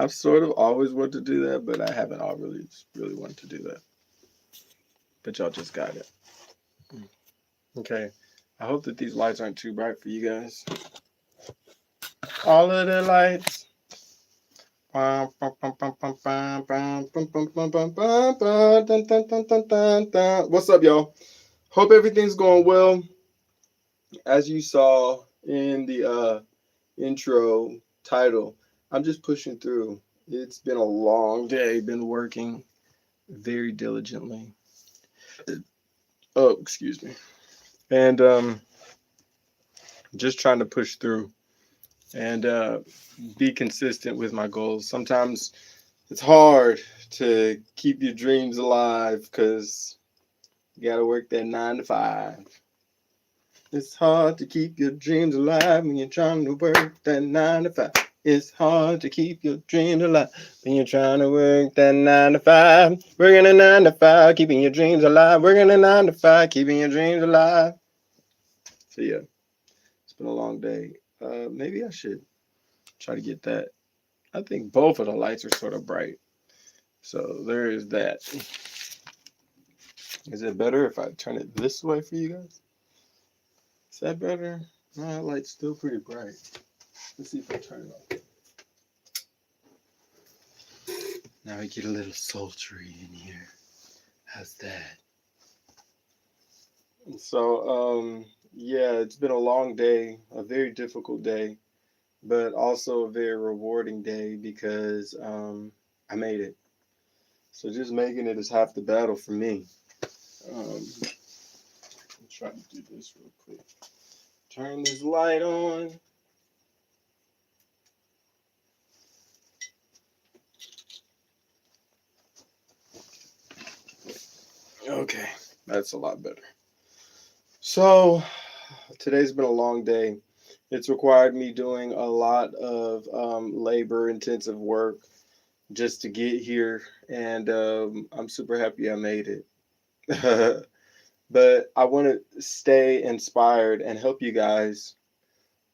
I've sort of always wanted to do that, but I haven't always really wanted to do that. But y'all just got it. Okay. I hope that these lights aren't too bright for you guys. All of the lights. What's up, y'all? Hope everything's going well. As you saw in the intro title, I'm just pushing through. It's been a long day, been working very diligently. Oh, excuse me. And just trying to push through and be consistent with my goals. Sometimes it's hard to keep your dreams alive because you got to work that 9 to 5. It's hard to keep your dreams alive when you're trying to work that 9 to 5. It's hard to keep your dreams alive when you're trying to work that 9 to 5. Working a 9 to 5, keeping your dreams alive. Working a 9 to 5, keeping your dreams alive. So yeah, it's been a long day. Maybe I should try to get that. I think both of the lights are sort of bright. So there is that. Is it better if I turn it this way for you guys? Is that better? No, that light's still pretty bright. Let's see if I turn it off. Now we get a little sultry in here. How's that? So, yeah, it's been a long day, a very difficult day, but also a very rewarding day because I made it. So just making it is half the battle for me. I'm trying to do this real quick. Turn this light on. Okay, that's a lot better. So today's been a long day. It's required me doing a lot of labor intensive work just to get here, and I'm super happy I made it. But I want to stay inspired and help you guys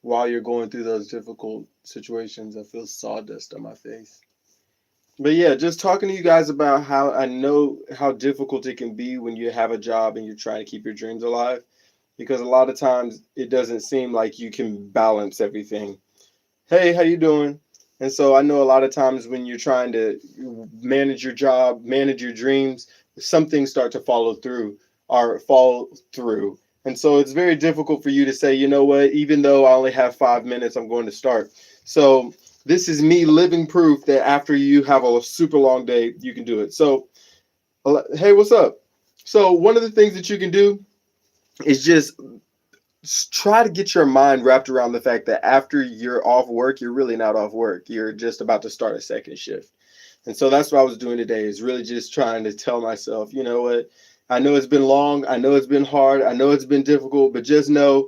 while you're going through those difficult situations. I feel sawdust on my face. But yeah, just talking to you guys about how I know how difficult it can be when you have a job and you're trying to keep your dreams alive, because a lot of times it doesn't seem like you can balance everything. Hey, how you doing? And so I know a lot of times when you're trying to manage your job, manage your dreams, some things start to follow through or fall through. And so it's very difficult for you to say, you know what, even though I only have 5 minutes, I'm going to start. So this is me living proof that after you have a super long day, you can do it. So, hey, what's up? So one of the things that you can do is just try to get your mind wrapped around the fact that after you're off work, you're really not off work. You're just about to start a second shift. And so that's what I was doing today, is really just trying to tell myself, you know what? I know it's been long. I know it's been hard. I know it's been difficult, but just know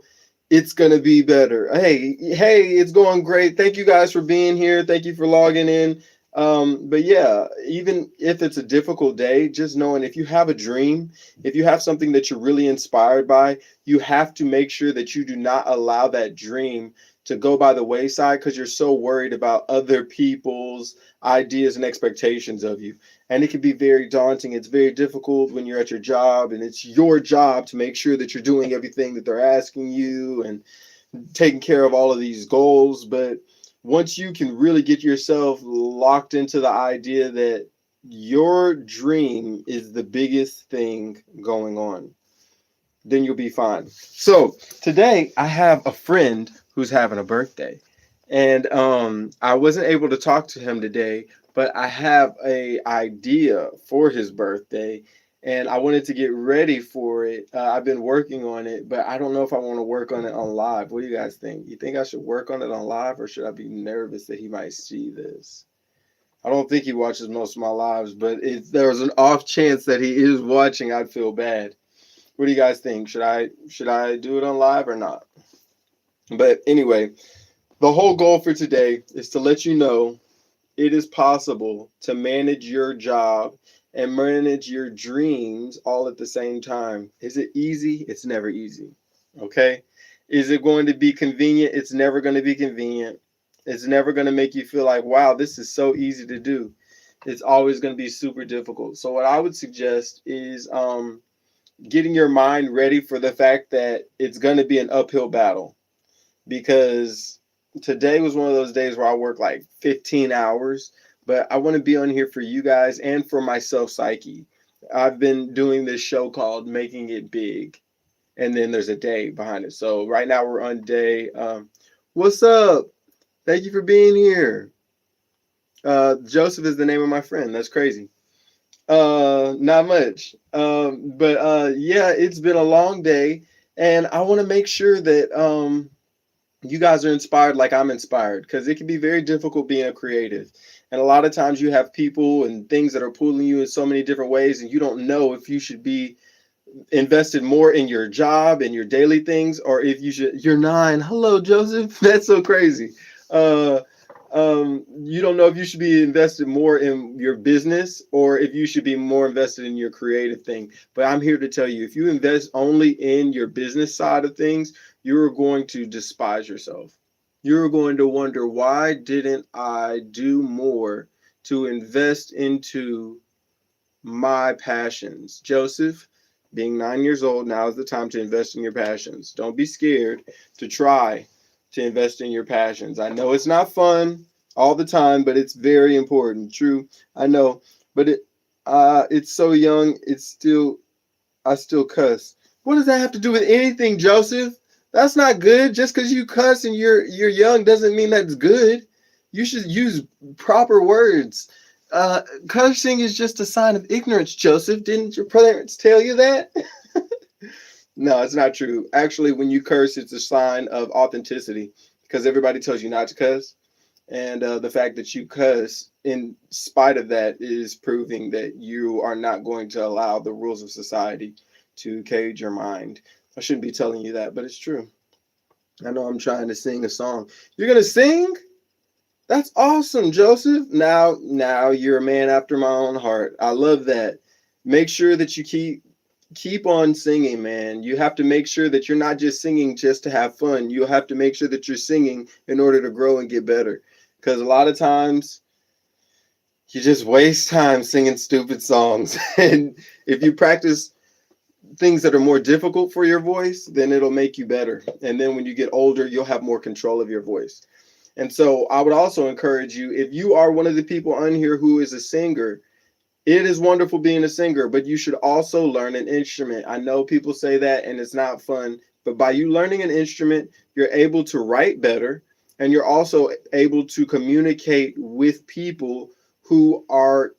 it's going to be better. Hey, it's going great. Thank you guys for being here. Thank you for logging in. But yeah, even if it's a difficult day, just knowing if you have a dream, if you have something that you're really inspired by, you have to make sure that you do not allow that dream to go by the wayside because you're so worried about other people's ideas and expectations of you. And it can be very daunting. It's very difficult when you're at your job and it's your job to make sure that you're doing everything that they're asking you and taking care of all of these goals. But once you can really get yourself locked into the idea that your dream is the biggest thing going on, then you'll be fine. So today I have a friend who's having a birthday, and I wasn't able to talk to him today, but I have a idea for his birthday, and I wanted to get ready for it. I've been working on it, but I don't know if I want to work on it on live. What do you guys think? You think I should work on it on live, or should I be nervous that he might see this? I don't think he watches most of my lives, but if there was an off chance that he is watching, I'd feel bad. What do you guys think? Should I do it on live or not? But anyway, the whole goal for today is to let you know it is possible to manage your job and manage your dreams all at the same time. Is it easy? It's never easy. Okay? Is it going to be convenient? It's never going to be convenient. It's never going to make you feel like, wow, this is so easy to do. It's always going to be super difficult. So what I would suggest is getting your mind ready for the fact that it's going to be an uphill battle, because today was one of those days where I work like 15 hours, but I want to be on here for you guys and for myself psyche. I've been doing this show called Making It Big, and then there's a day behind it. So right now we're on day. What's up? Thank you for being here. Joseph is the name of my friend. That's crazy. Not much. But yeah, it's been a long day, and I want to make sure that you guys are inspired like I'm inspired, because it can be very difficult being a creative. And a lot of times you have people and things that are pulling you in so many different ways, and you don't know if you should be invested more in your job and your daily things, or if you should. You're 9. Hello, Joseph. That's so crazy. Uh, you don't know if you should be invested more in your business or if you should be more invested in your creative thing. But I'm here to tell you, if you invest only in your business side of things, you're going to despise yourself. You're going to wonder, why didn't I do more to invest into my passions? Joseph, being 9 years old, now is the time to invest in your passions. Don't be scared to try to invest in your passions. I know it's not fun all the time, but it's very important. True, I know, but it's so young. I still cuss. What does that have to do with anything, Joseph? That's not good. Just because you cuss and you're young doesn't mean that's good. You should use proper words. Cursing is just a sign of ignorance, Joseph. Didn't your parents tell you that? No, it's not true. Actually, when you curse, it's a sign of authenticity, because everybody tells you not to cuss. And the fact that you cuss in spite of that is proving that you are not going to allow the rules of society to cage your mind. I shouldn't be telling you that, but it's true. I know I'm trying to sing a song. You're going to sing? That's awesome, Joseph. Now you're a man after my own heart. I love that. Make sure that you keep on singing, man. You have to make sure that you're not just singing just to have fun. You have to make sure that you're singing in order to grow and get better. Because a lot of times you just waste time singing stupid songs. And if you practice things that are more difficult for your voice, then it'll make you better. And then when you get older, you'll have more control of your voice. And so I would also encourage you, if you are one of the people on here who is a singer, it is wonderful being a singer, but you should also learn an instrument. I know people say that and it's not fun, but by you learning an instrument, you're able to write better, and you're also able to communicate with people who are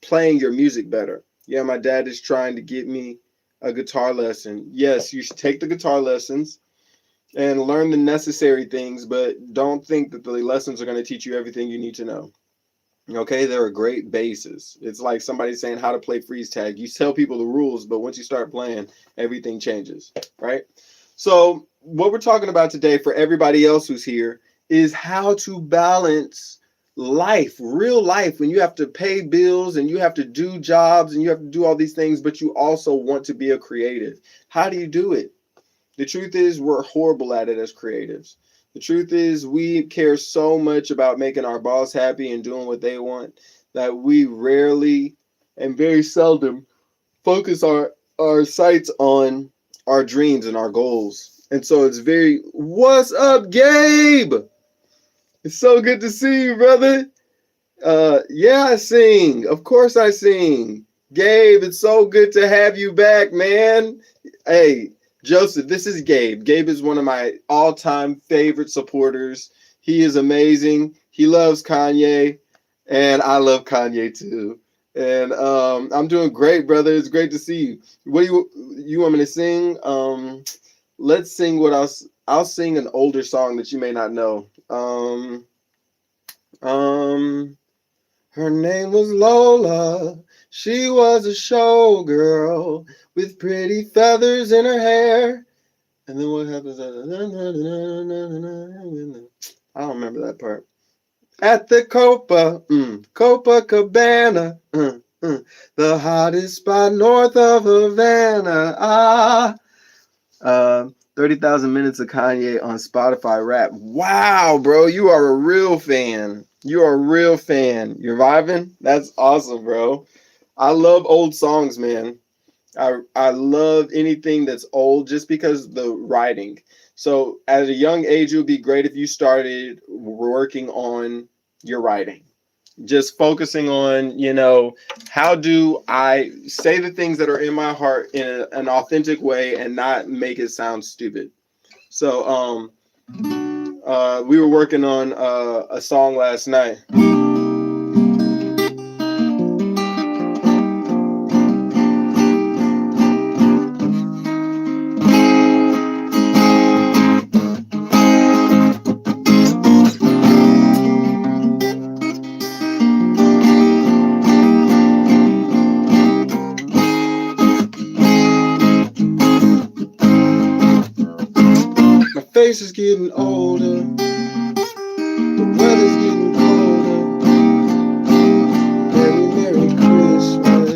playing your music better. Yeah, my dad is trying to get me a guitar lesson. Yes, you should take the guitar lessons and learn the necessary things, but don't think that the lessons are going to teach you everything you need to know. Okay, they're a great basis. It's like somebody saying how to play freeze tag. You tell people the rules, but once you start playing, everything changes, right? So what we're talking about today for everybody else who's here is how to balance life, real life, when you have to pay bills and you have to do jobs and you have to do all these things, but you also want to be a creative. How do you do it? The truth is, we're horrible at it as creatives. The truth is, we care so much about making our boss happy and doing what they want that we rarely and very seldom focus our sights on our dreams and our goals. And so it's very, what's up, Gabe? It's so good to see you, brother. Yeah, I sing. Of course I sing. Gabe, it's so good to have you back, man. Hey, Joseph, this is Gabe. Gabe is one of my all-time favorite supporters. He is amazing. He loves Kanye, and I love Kanye too. And I'm doing great, brother. It's great to see you. What do you want me to sing? Let's sing what else. I'll sing an older song that you may not know. Her name was Lola. She was a showgirl with pretty feathers in her hair. And then what happens? I don't remember that part. At the Copacabana, the hottest spot north of Havana. 30,000 minutes of Kanye on Spotify rap. Wow, bro, you are a real fan. You are a real fan. You're vibing? That's awesome, bro. I love old songs, man. I love anything that's old just because the writing. So at a young age, it would be great if you started working on your writing. Just focusing on, how do I say the things that are in my heart in an authentic way and not make it sound stupid. So we were working on a song last night. My face is getting older. The weather's getting colder. Merry, Merry Christmas.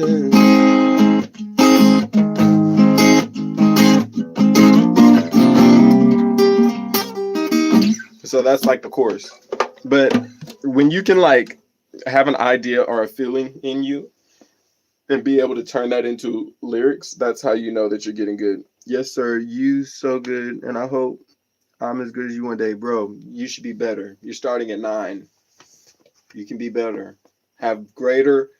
So that's like the chorus. But when you can like have an idea or a feeling in you and be able to turn that into lyrics, that's how you know that you're getting good. Yes, sir. You so good, and I hope I'm as good as you one day, bro. You should be better. You're starting at 9. You can be better. Have greater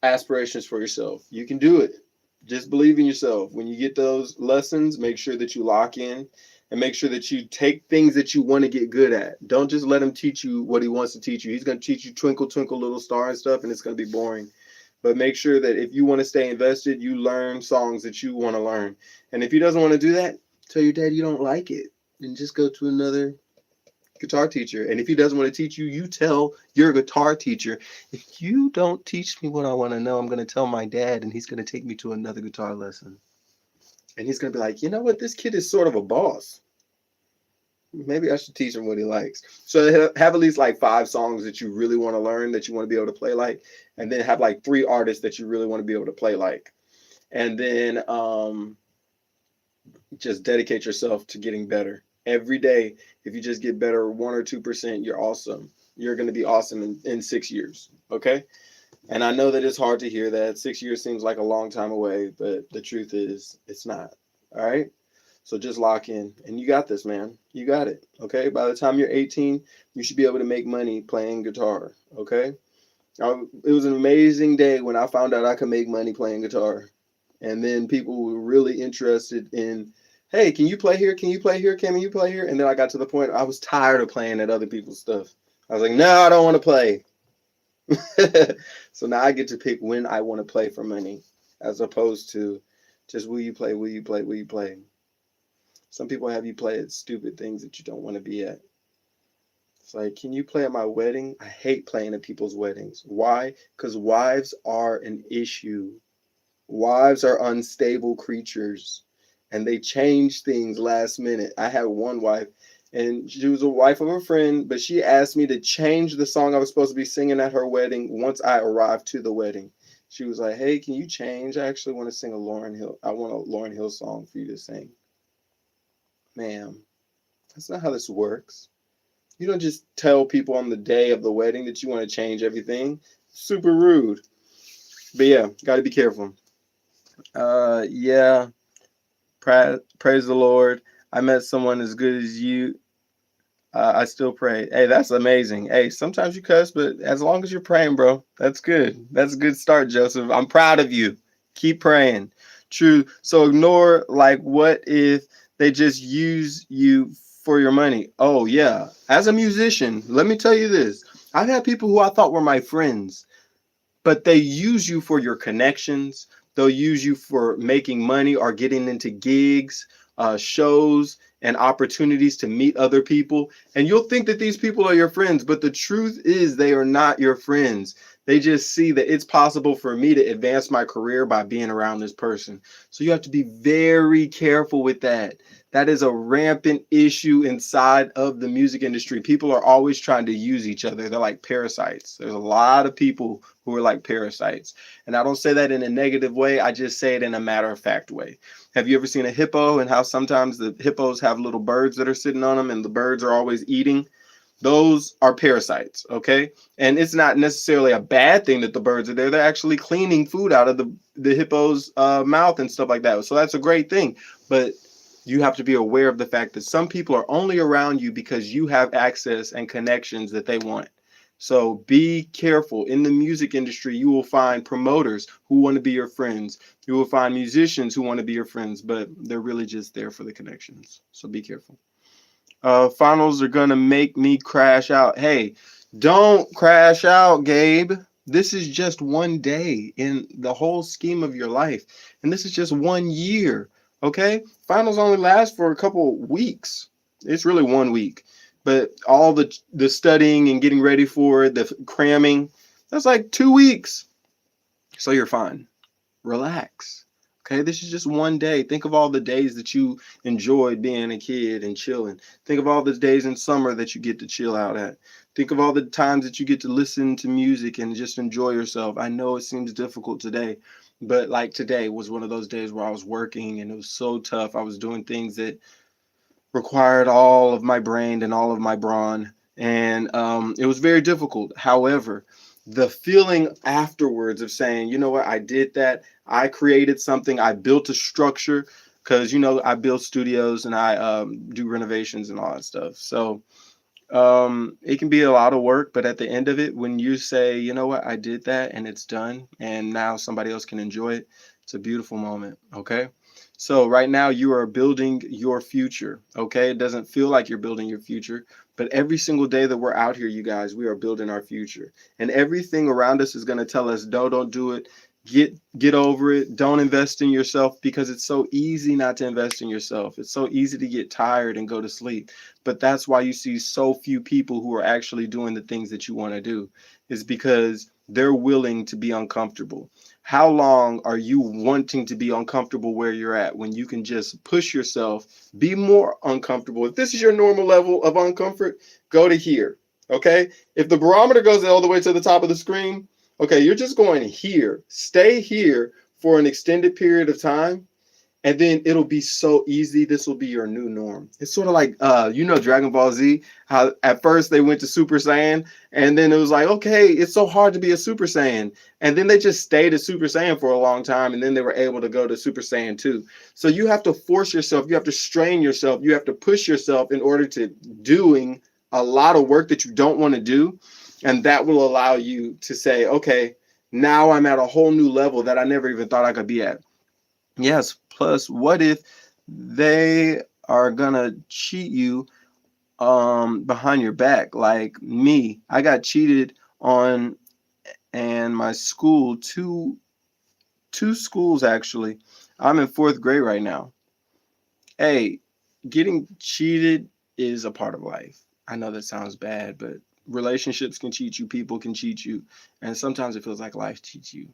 aspirations for yourself. You can do it. Just believe in yourself. When you get those lessons, make sure that you lock in and make sure that you take things that you want to get good at. Don't just let him teach you what he wants to teach you. He's going to teach you Twinkle, Twinkle, Little Star and stuff, and it's going to be boring. But make sure that if you want to stay invested, you learn songs that you want to learn. And if he doesn't want to do that, tell your dad you don't like it and just go to another guitar teacher. And if he doesn't want to teach you, you tell your guitar teacher, if you don't teach me what I want to know, I'm going to tell my dad and he's going to take me to another guitar lesson. And he's going to be like, you know what? This kid is sort of a boss. Maybe I should teach him what he likes. So have at least like 5 songs that you really want to learn, that you want to be able to play like, and then have like 3 artists that you really want to be able to play like. And then just dedicate yourself to getting better. Every day, if you just get better 1 or 2%, you're awesome. You're going to be awesome in 6 years. Okay. And I know that it's hard to hear that. 6 years seems like a long time away, but the truth is it's not. All right. So just lock in and you got this, man. You got it. Okay. By the time you're 18, you should be able to make money playing guitar. Okay. It was an amazing day when I found out I could make money playing guitar. And then people were really interested in, hey, can you play here? Can you play here? Can you play here? And then I got to the point I was tired of playing at other people's stuff. I was like, no, I don't want to play. So now I get to pick when I want to play for money, as opposed to just will you play, will you play, will you play. Some people have you play at stupid things that you don't want to be at. It's like, can you play at my wedding? I hate playing at people's weddings. Why? Because wives are an issue. Wives are unstable creatures and they change things last minute. I had one wife and she was a wife of a friend, but she asked me to change the song I was supposed to be singing at her wedding once I arrived to the wedding. She was like, hey, can you change? I actually want to sing a Lauryn Hill. I want a Lauryn Hill song for you to sing. Ma'am, that's not how this works. You don't just tell people on the day of the wedding that you want to change everything. Super rude. But yeah, got to be careful. Yeah. Praise the Lord. I met someone as good as you. I still pray. Hey, that's amazing. Hey, sometimes you cuss, but as long as you're praying, bro, that's good. That's a good start, Joseph. I'm proud of you. Keep praying. True. So ignore, like, what if they just use you for your money? Oh, yeah. As a musician, let me tell you this. I've had people who I thought were my friends, but they use you for your connections. They'll use you for making money or getting into gigs, shows, and opportunities to meet other people. And you'll think that these people are your friends, but the truth is they are not your friends. They just see that it's possible for me to advance my career by being around this person. So you have to be very careful with that. That is a rampant issue inside of the music industry. People are always trying to use each other. They're like parasites. There's a lot of people who are like parasites. And I don't say that in a negative way. I just say it in a matter of fact way. Have you ever seen a hippo and how sometimes the hippos have little birds that are sitting on them and the birds are always eating? Those are parasites, okay? And it's not necessarily a bad thing that the birds are there. They're actually cleaning food out of the hippo's mouth and stuff like that. So that's a great thing. But you have to be aware of the fact that some people are only around you because you have access and connections that they want. So be careful. In the music industry, you will find promoters who want to be your friends. You will find musicians who want to be your friends, but they're really just there for the connections. So be careful. Finals are gonna make me crash out. Hey, don't crash out, Gabe. This is just one day in the whole scheme of your life, and this is just 1 year. Okay, finals only last for a couple weeks. It's really 1 week, but all the studying and getting ready for it, the cramming, that's like 2 weeks. So you're fine. Relax. Okay, this is just one day. Think of all the days that you enjoyed being a kid and chilling. Think of all the days in summer that you get to chill out at. Think of all the times that you get to listen to music and just enjoy yourself. I know it seems difficult today, but like today was one of those days where I was working and it was so tough. I was doing things that required all of my brain and all of my brawn, and it was very difficult. However, the feeling afterwards of saying, you know what, I did that, I created something, I built a structure, because I build studios and I do renovations and all that stuff. So it can be a lot of work, but at the end of it, when you say, you know what, I did that and it's done, and now somebody else can enjoy it, it's a beautiful moment. Okay. So right now you are building your future. Okay. It doesn't feel like you're building your future, but every single day that we're out here, you guys, we are building our future. And everything around us is going to tell us, no, don't do it. Get over it. Don't invest in yourself, because it's so easy not to invest in yourself. It's so easy to get tired and go to sleep. But that's why you see so few people who are actually doing the things that you want to do, is because they're willing to be uncomfortable. How long are you wanting to be uncomfortable where you're at when you can just push yourself, be more uncomfortable? If this is your normal level of uncomfort, go to here. Okay. If the barometer goes all the way to the top of the screen, okay, you're just going here. Stay here for an extended period of time, and then it'll be so easy. This will be your new norm. It's sort of like Dragon Ball Z, how at first they went to Super Saiyan, and then it was like, okay, it's so hard to be a Super Saiyan, and then they just stayed a Super Saiyan for a long time, and then they were able to go to Super Saiyan 2. So you have to force yourself, you have to strain yourself, you have to push yourself in order to doing a lot of work that you don't want to do, and that will allow you to say, okay, now I'm at a whole new level that I never even thought I could be at. Yes, plus what if they are gonna cheat you behind your back? Like me, I got cheated on, and my school, two schools actually. I'm in fourth grade right now. Hey, getting cheated is a part of life. I know that sounds bad, but relationships can cheat you, people can cheat you, and sometimes it feels like life cheats you.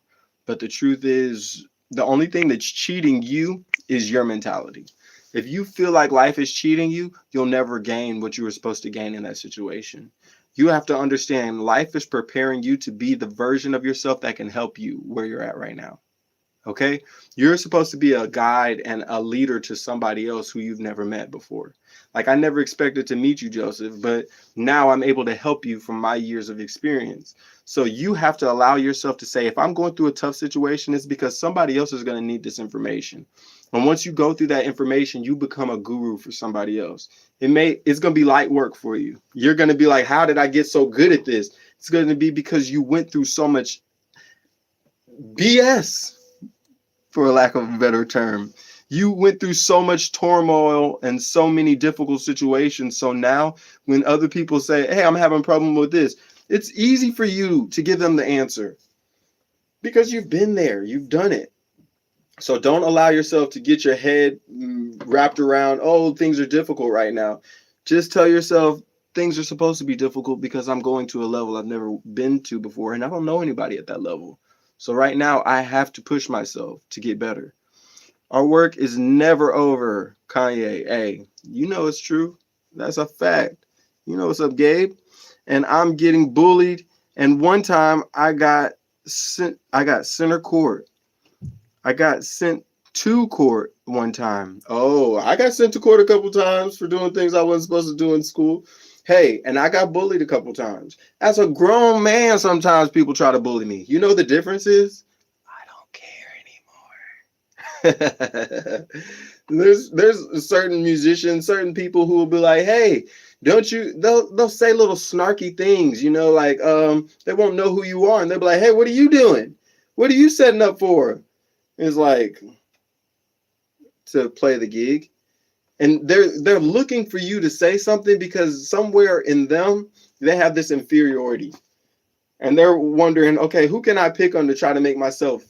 But the truth is, the only thing that's cheating you is your mentality. If you feel like life is cheating you, you'll never gain what you were supposed to gain in that situation. You have to understand life is preparing you to be the version of yourself that can help you where you're at right now. Okay, you're supposed to be a guide and a leader to somebody else who you've never met before. Like, I never expected to meet you, Joseph, but now I'm able to help you from my years of experience. So you have to allow yourself to say, if I'm going through a tough situation, it's because somebody else is going to need this information. And once you go through that information, you become a guru for somebody else. It's going to be light work for you. You're going to be like, how did I get so good at this? It's going to be because you went through so much BS, for a lack of a better term. You went through so much turmoil and so many difficult situations. So now when other people say, hey, I'm having a problem with this, it's easy for you to give them the answer because you've been there, you've done it. So don't allow yourself to get your head wrapped around, oh, things are difficult right now. Just tell yourself things are supposed to be difficult because I'm going to a level I've never been to before, and I don't know anybody at that level. So right now I have to push myself to get better. Our work is never over, Kanye. Hey, you know it's true. That's a fact. You know what's up, Gabe? And I'm getting bullied. And one time I got center court. I got sent to court one time. Oh, I got sent to court a couple times for doing things I wasn't supposed to do in school. Hey, and I got bullied a couple times. As a grown man, sometimes people try to bully me. You know the difference is I don't care anymore. There's certain musicians, certain people who will be like, "Hey, don't you?" They'll say little snarky things, like they won't know who you are, and they'll be like, "Hey, what are you doing? What are you setting up for?" It's like to play the gig, and they're looking for you to say something because somewhere in them they have this inferiority, and they're wondering, okay, who can I pick on to try to make myself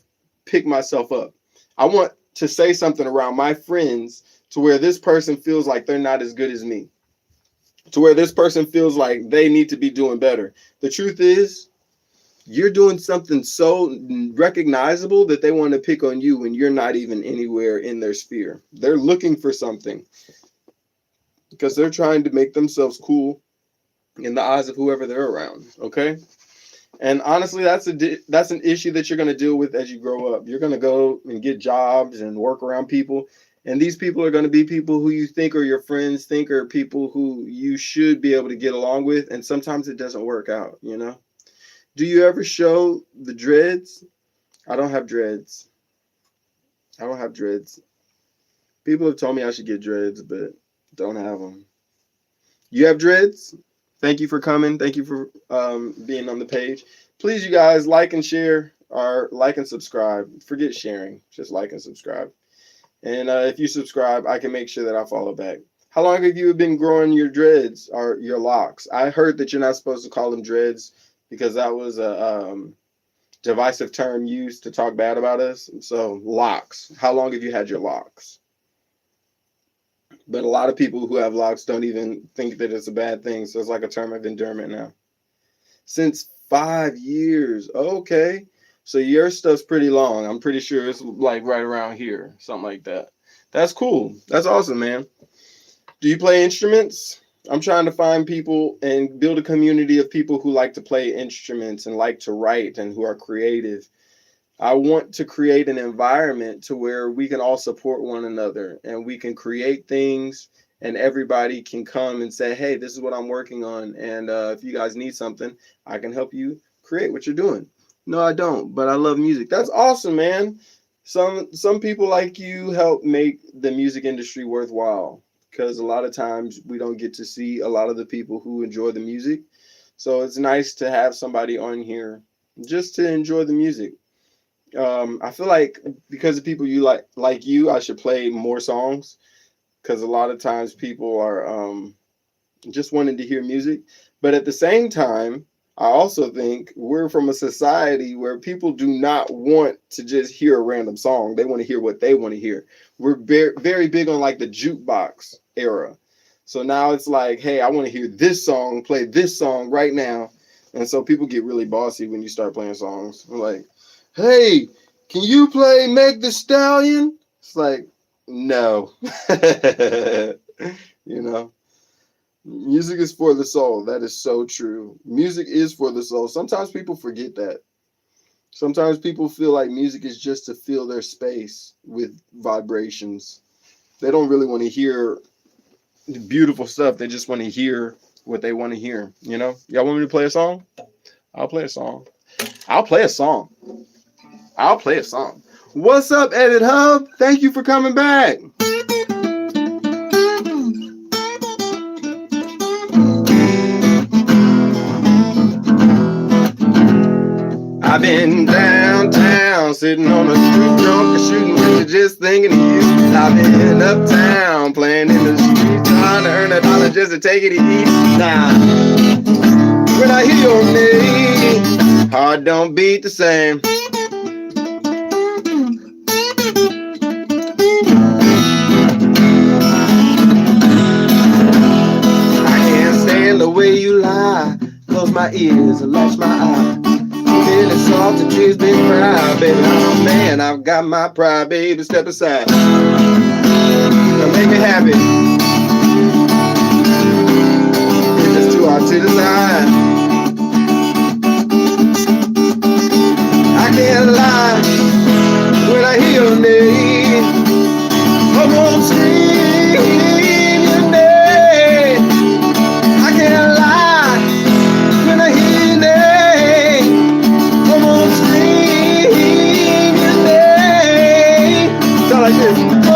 pick myself up? I want to say something around my friends to where this person feels like they're not as good as me, to where this person feels like they need to be doing better. The truth is, you're doing something so recognizable that they want to pick on you when you're not even anywhere in their sphere. They're looking for something because they're trying to make themselves cool in the eyes of whoever they're around. Okay. And honestly, that's an issue that you're going to deal with as you grow up. You're going to go and get jobs and work around people. And these people are going to be people who you think are your friends, think are people who you should be able to get along with. And sometimes it doesn't work out, Do you ever show the dreads? I don't have dreads. I don't have dreads. People have told me I should get dreads, but don't have them. You have dreads? Thank you for coming. Thank you for being on the page. Please, you guys, like and share, or like and subscribe. Forget sharing. Just like and subscribe. And if you subscribe, I can make sure that I follow back. How long have you been growing your dreads or your locks? I heard that you're not supposed to call them dreads because that was a divisive term used to talk bad about us. So locks. How long have you had your locks? But a lot of people who have locks don't even think that it's a bad thing. So it's like a term of endearment now. Since 5 years. Okay. So your stuff's pretty long. I'm pretty sure it's like right around here. Something like that. That's cool. That's awesome, man. Do you play instruments? I'm trying to find people and build a community of people who like to play instruments and like to write and who are creative. I want to create an environment to where we can all support one another and we can create things and everybody can come and say, hey, this is what I'm working on. And if you guys need something, I can help you create what you're doing. No, I don't, but I love music. That's awesome, man. Some people like you help make the music industry worthwhile because a lot of times we don't get to see a lot of the people who enjoy the music. So it's nice to have somebody on here just to enjoy the music. I feel like because of people you like you, I should play more songs because a lot of times people are just wanting to hear music. But at the same time, I also think we're from a society where people do not want to just hear a random song. They want to hear what they want to hear. We're very big on like the jukebox era. So now it's like, hey, I want to hear this song, play this song right now. And so people get really bossy when you start playing songs. Like, hey, can you play Meg the Stallion? It's like, no. Music is for the soul. That is so true. Music is for the soul. Sometimes people forget that. Sometimes people feel like music is just to fill their space with vibrations. They don't really want to hear the beautiful stuff. They just want to hear what they want to hear. Y'all want me to play a song? I'll play a song. I'll play a song. What's up, Edit Hub? Thank you for coming back. I've been downtown, sitting on a stoop drunk and shooting with you, just thinking of you. I've been uptown, playing in the streets, trying to earn $1 just to take it easy. Nah, when I hear your name, heart don't beat the same. I can't stand the way you lie, close my ears and latch my eye. Too many salty tears been cried, baby. I'm a man, I've got my pride, baby. Step aside. Now make me happy. It's just too hard to decide. I can't lie when I hear your name. I'm gonna scream your name. I can't lie when I hear your name. I'm gonna scream your name. Sound like this. Oh,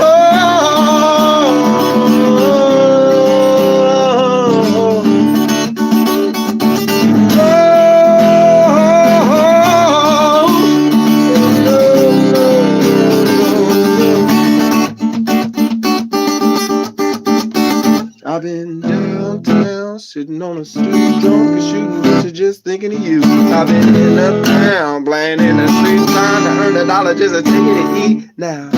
oh, I've been downtown, sitting on a stoop, drunk and shooting bitches, just thinking of you. I've been in uptown, playing in the streets, trying to earn $1 just to take it to eat. Now,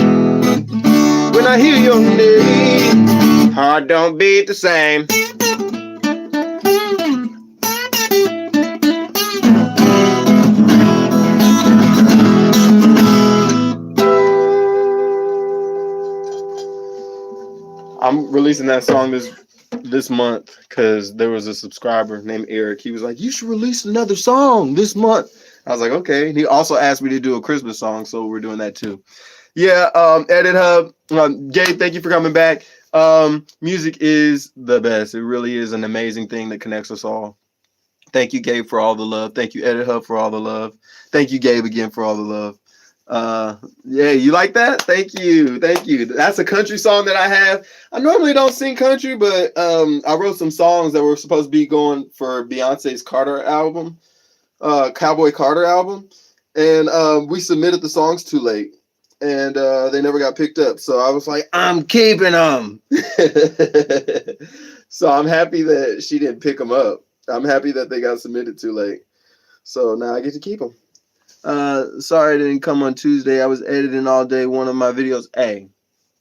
when I hear your name, heart don't beat the same. I'm releasing that song this month because there was a subscriber named Eric. He was like, "You should release another song this month." I was like, "Okay." And he also asked me to do a Christmas song, so we're doing that too. Yeah, Edit Hub. Gabe, thank you for coming back. Music is the best. It really is an amazing thing that connects us all. Thank you, Gabe, for all the love. Thank you, Edit Hub, for all the love. Thank you, Gabe, again for all the love. Yeah, you like that? Thank you. Thank you. That's a country song that I have. I normally don't sing country, but I wrote some songs that were supposed to be going for Beyonce's Carter album, Cowboy Carter album. And we submitted the songs too late. And they never got picked up. So I was like, I'm keeping them. So I'm happy that she didn't pick them up. I'm happy that they got submitted too late. So now I get to keep them. Sorry I didn't come on Tuesday. I was editing all day. One of my videos. Hey,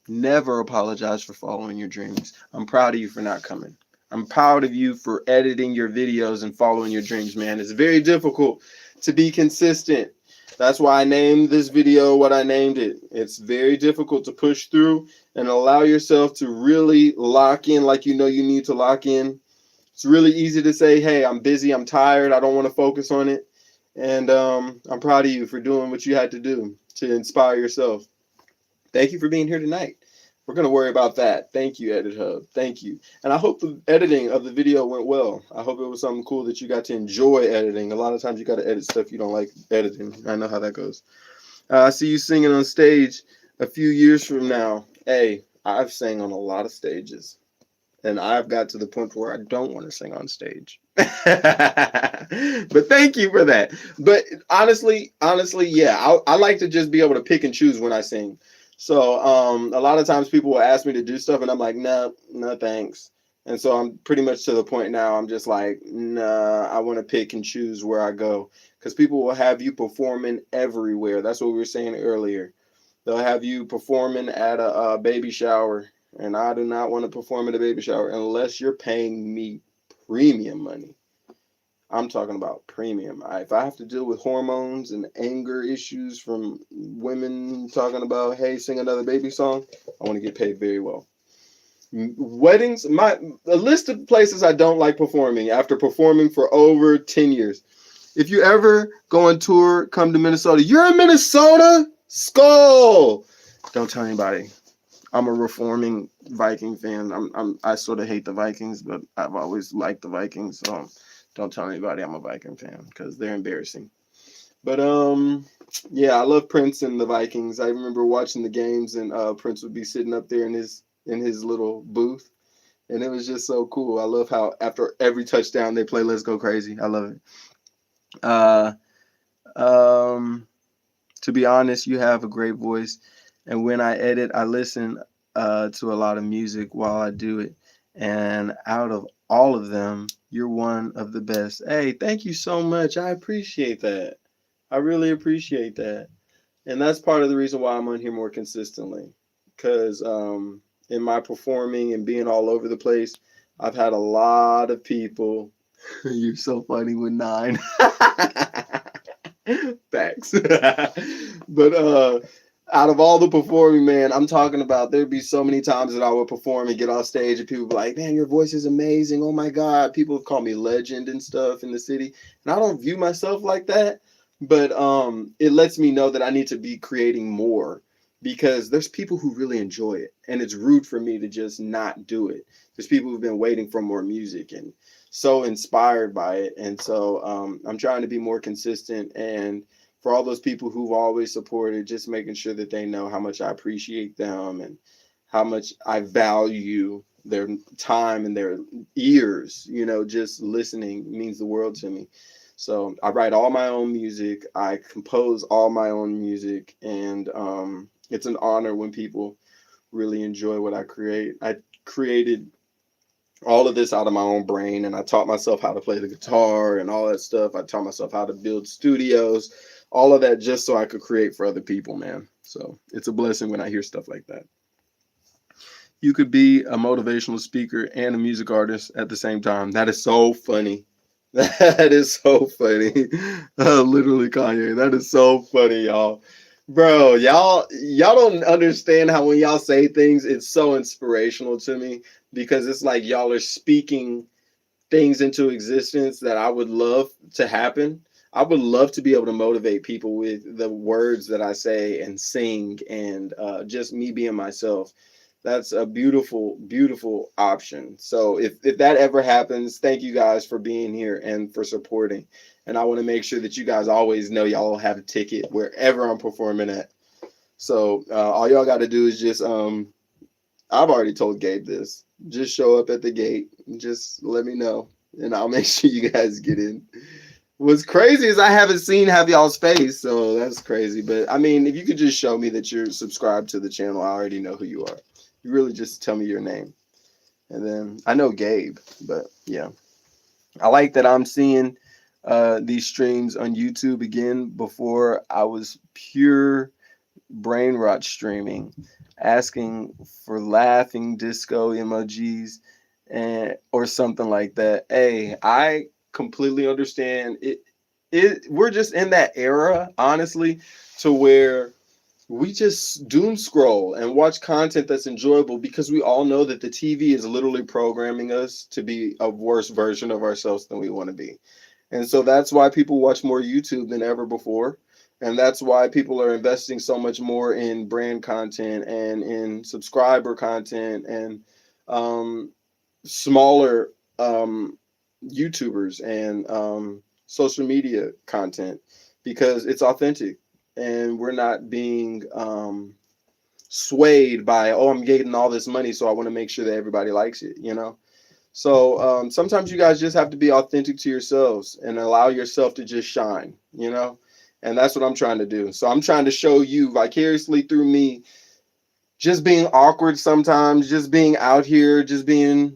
never apologize for following your dreams. I'm proud of you for not coming. I'm proud of you for editing your videos and following your dreams, man. It's very difficult to be consistent. That's why I named this video what I named it. It's very difficult to push through and allow yourself to really lock in like you know you need to lock in. It's really easy to say, hey, I'm busy, I'm tired, I don't want to focus on it. And I'm proud of you for doing what you had to do to inspire yourself. Thank you for being here tonight. We're going to worry about that. Thank you, Edit Hub. Thank you. And I hope the editing of the video went well. I hope it was something cool that you got to enjoy editing. A lot of times you got to edit stuff you don't like editing. I know how that goes. I see you singing on stage a few years from now. Hey, I've sang on a lot of stages. And I've got to the point where I don't want to sing on stage. But thank you for that. But honestly, yeah, I like to just be able to pick and choose when I sing. So a lot of times people will ask me to do stuff and I'm like, no, thanks. And so I'm pretty much to the point now. I'm just like, nah, I want to pick and choose where I go. Because people will have you performing everywhere. That's what we were saying earlier. They'll have you performing at a baby shower. And I do not want to perform at a baby shower unless you're paying me premium money. I'm talking about premium. If I have to deal with hormones and anger issues from women talking about, hey, sing another baby song, I want to get paid very well. Weddings, a list of places I don't like performing after performing for over 10 years. If you ever go on tour, come to Minnesota. You're in Minnesota? Skull! Don't tell anybody. I'm a reforming Viking fan. I sort of hate the Vikings, but I've always liked the Vikings. So don't tell anybody I'm a Viking fan because they're embarrassing. But yeah, I love Prince and the Vikings. I remember watching the games and Prince would be sitting up there in his little booth, and it was just so cool. I love how after every touchdown they play "Let's Go Crazy." I love it. To be honest, you have a great voice. And when I edit, I listen to a lot of music while I do it. And out of all of them, you're one of the best. Hey, thank you so much. I appreciate that. I really appreciate that. And that's part of the reason why I'm on here more consistently. Because in my performing and being all over the place, I've had a lot of people You're so funny with 9. Facts. But out of all the performing, man, I'm talking about there'd be so many times that I would perform and get off stage and people be like, man, your voice is amazing. Oh my God. People have called me legend and stuff in the city. And I don't view myself like that. But it lets me know that I need to be creating more because there's people who really enjoy it. And it's rude for me to just not do it. There's people who've been waiting for more music and so inspired by it. And so I'm trying to be more consistent. And for all those people who've always supported, just making sure that they know how much I appreciate them and how much I value their time and their ears, just listening means the world to me. So I write all my own music. I compose all my own music. And it's an honor when people really enjoy what I create. I created all of this out of my own brain, and I taught myself how to play the guitar and all that stuff. I taught myself how to build studios, all of that just so I could create for other people, man. So it's a blessing when I hear stuff like that. You could be a motivational speaker and a music artist at the same time. That is so funny. That is so funny. Literally, Kanye. That is so funny, y'all. Bro, y'all don't understand how when y'all say things, it's so inspirational to me because it's like y'all are speaking things into existence that I would love to happen. I would love to be able to motivate people with the words that I say and sing and just me being myself. That's a beautiful, beautiful option. So if that ever happens, thank you guys for being here and for supporting. And I want to make sure that you guys always know y'all have a ticket wherever I'm performing at. So all y'all got to do is just, I've already told Gabe this. Just show up at the gate. Just let me know. And I'll make sure you guys get in. What's crazy is I haven't seen have y'all's face. So that's crazy. But I mean, if you could just show me that you're subscribed to the channel, I already know who you are. You really just tell me your name. And then I know Gabe, but yeah. I like that I'm seeing these streams on YouTube again. Before I was pure brain rot streaming, asking for laughing disco emojis or something like that. Hey, I completely understand it. We're just in that era, honestly, to where we just doom scroll and watch content that's enjoyable because we all know that the TV is literally programming us to be a worse version of ourselves than we want to be. And so that's why people watch more YouTube than ever before. And that's why people are investing so much more in brand content and in subscriber content and smaller YouTubers and social media content because it's authentic. And we're not being swayed by, oh, I'm getting all this money, so I want to make sure that everybody likes it, So sometimes you guys just have to be authentic to yourselves and allow yourself to just shine, And that's what I'm trying to do. So I'm trying to show you vicariously through me just being awkward sometimes, just being out here, just being,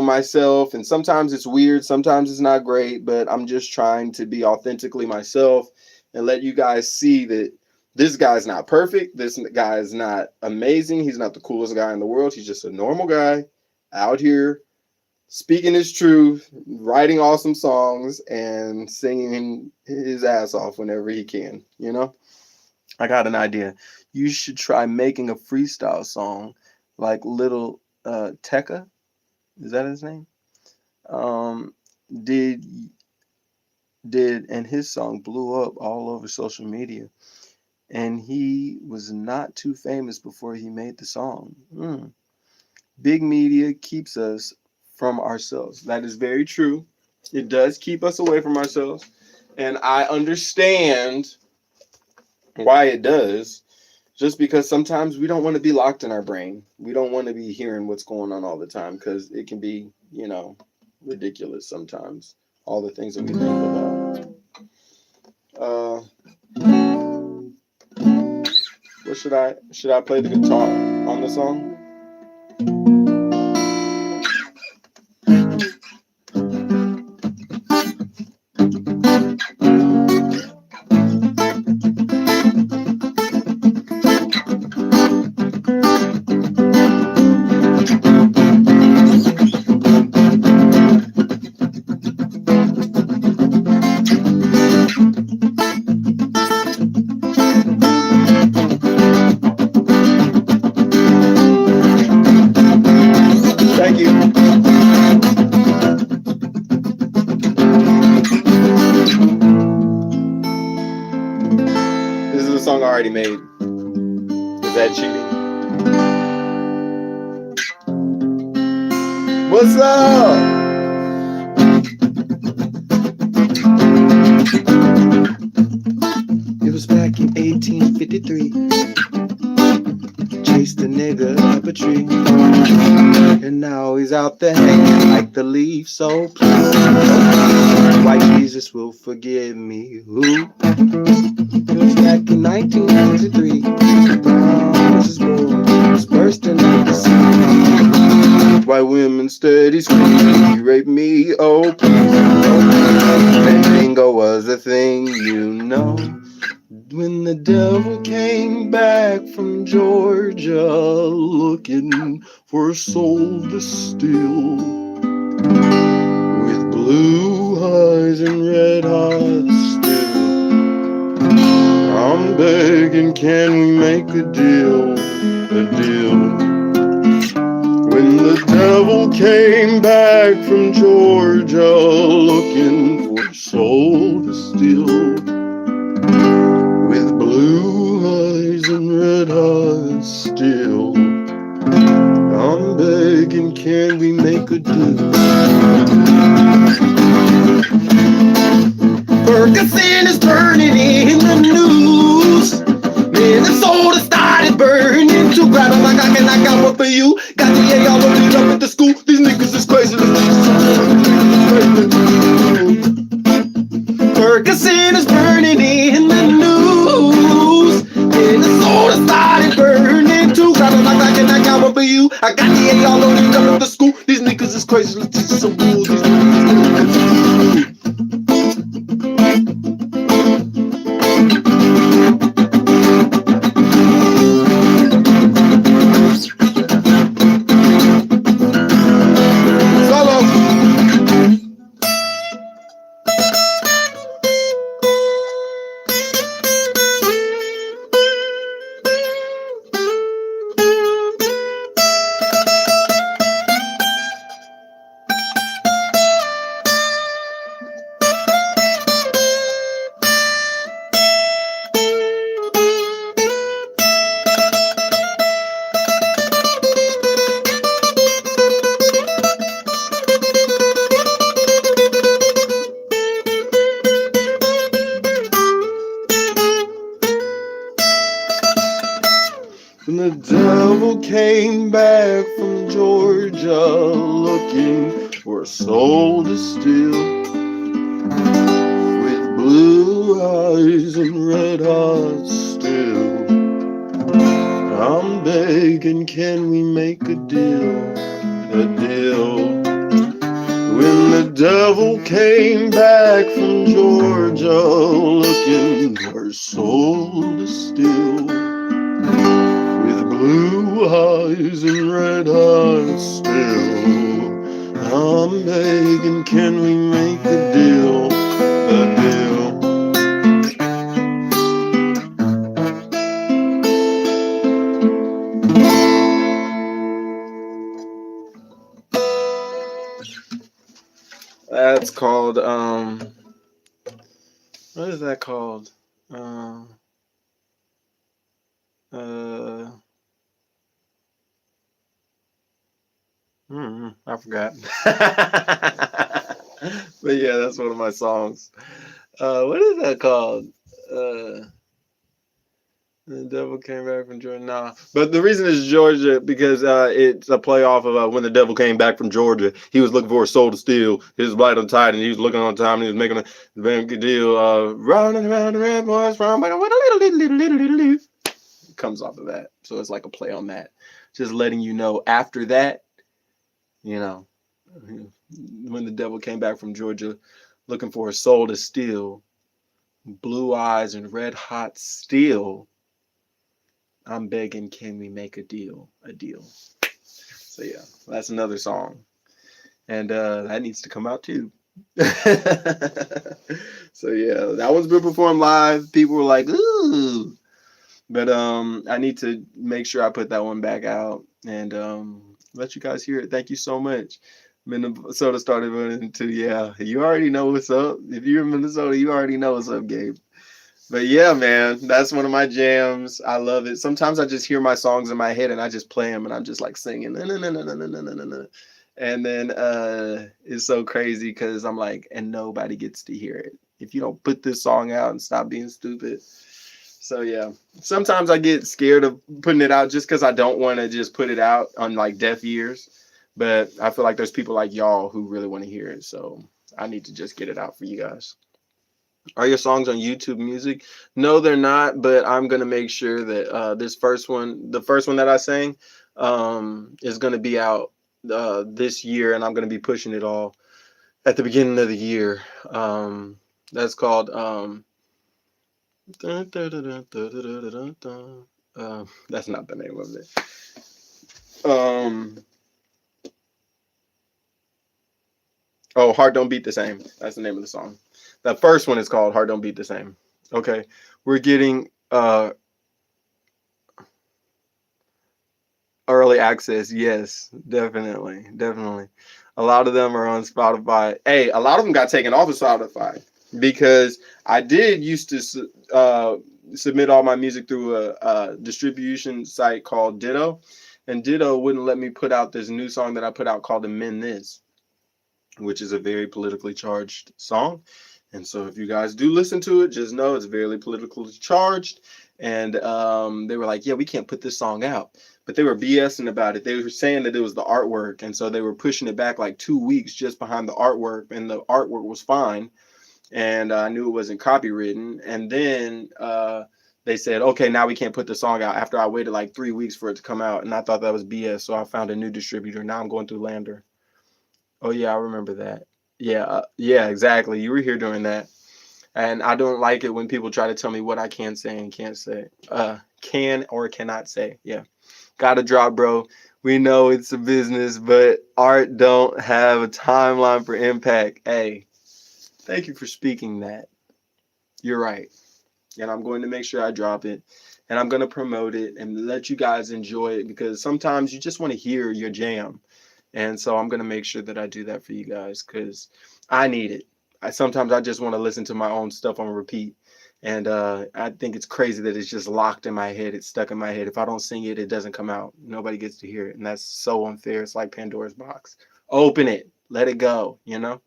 myself. And sometimes it's weird, sometimes it's not great, but I'm just trying to be authentically myself and let you guys see that this guy's not perfect. This guy is not amazing. He's not the coolest guy in the world. He's just a normal guy out here speaking his truth, writing awesome songs, and singing his ass off whenever he can, I got an idea. You should try making a freestyle song like Little Tecca. Is that his name? And his song blew up all over social media. And he was not too famous before he made the song. Big media keeps us from ourselves. That is very true. It does keep us away from ourselves. And I understand why it does. Just because sometimes we don't want to be locked in our brain. We don't want to be hearing what's going on all the time because it can be, ridiculous sometimes. All the things that we think about. What should I play the guitar on the song? already made. Is that cheating? What's up? It was back in 1853. Chased a nigga up a tree. And now he's out there hanging like the leaf. So please, white Jesus will forgive me. Who? It was back in 1923. Mrs. Moore was bursting at the seams. White women steady screaming, you raped me, oh please. And bingo was a thing, you know. When the devil came back from Georgia looking for a soul to steal, with blue eyes and red hot steel, I'm begging, can we make a deal, a deal? When the devil came back from Georgia looking for a soul to steal, with blue eyes and red hot steel, I'm begging, can we make a deal? Ferguson is burning in the news. Minnesota started burning to grab him like I got one for you. Got the A all loaded up at the school. These niggas is crazy. Ferguson is burning in the news. Minnesota started burning to grab him like I got one for you. I got the A all loaded up at the school. These niggas is crazy. Let's teach some rules. These niggas. When the devil came back from Georgia looking for a soul to steal, with blue eyes and red hot steel, I'm begging, can we make a deal, a deal? When the devil came back from Georgia looking for a soul to steal, blue eyes and red hot steel, I'm begging, can we make a deal, a deal? That's called, what is that called? I forgot. But yeah, that's one of my songs. What is that called? The devil came back from Georgia. Nah, but the reason it's Georgia because it's a play off of when the devil came back from Georgia. He was looking for a soul to steal. He was light on tide, and he was looking on time, and he was making a very good deal. Running around the red boys from with a little. It comes off of that, so it's like a play on that. Just letting you know after that, you know, when the devil came back from Georgia looking for a soul to steal, blue eyes and red hot steel, I'm begging, can we make a deal? A deal. So yeah, that's another song. And that needs to come out too. So yeah, that one's been performed live. People were like, ooh. But I need to make sure I put that one back out and let you guys hear it. Thank you so much. Minnesota started running into, yeah, you already know what's up. If you're in Minnesota, you already know what's up, Gabe. But yeah, man, that's one of my jams. I love it. Sometimes I just hear my songs in my head and I just play them and I'm just like singing. "Na, na, na, na, na, na, na, na, na." And then it's so crazy because I'm like, and nobody gets to hear it. If you don't put this song out and stop being stupid. So yeah, sometimes I get scared of putting it out just because I don't want to just put it out on like deaf ears. But I feel like there's people like y'all who really want to hear it. So I need to just get it out for you guys. Are your songs on YouTube Music? No, they're not, but I'm gonna make sure that this first one, the first one that I sang, is gonna be out this year, and I'm gonna be pushing it all at the beginning of the year. That's called dun, dun, dun, dun, dun, dun, dun, dun, dun. That's not the name of it. Um, oh, Heart Don't Beat the Same. That's the name of the song. The first one is called Heart Don't Beat the Same. Okay, we're getting early access. Yes, definitely, definitely. A lot of them are on Spotify. Hey, a lot of them got taken off of Spotify because I did used to submit all my music through a distribution site called Ditto, and Ditto wouldn't let me put out this new song that I put out called "Amend This," which is a very politically charged song. And so, if you guys do listen to it, just know it's very politically charged. And they were like, "Yeah, we can't put this song out," but they were BSing about it. They were saying that it was the artwork, and so they were pushing it back like 2 weeks just behind the artwork, and the artwork was fine. And I knew it wasn't copywritten. And then they said, "Okay, now we can't put the song out." After I waited like 3 weeks for it to come out, and I thought that was BS, so I found a new distributor. Now I'm going through Lander. Oh yeah, I remember that. Yeah, yeah, exactly. You were here during that, and I don't like it when people try to tell me what I can say and can't say, can or cannot say. Yeah, gotta drop, bro. We know it's a business, but art don't have a timeline for impact. Hey, thank you for speaking that. You're right, and I'm going to make sure I drop it, and I'm gonna promote it and let you guys enjoy it because sometimes you just want to hear your jam. And so I'm gonna make sure that I do that for you guys because I need it. Sometimes I just want to listen to my own stuff on repeat, and I think it's crazy that it's just locked in my head. It's stuck in my head. If I don't sing it, it doesn't come out. Nobody gets to hear it, and that's so unfair. It's like Pandora's box. Open it, let it go. You know.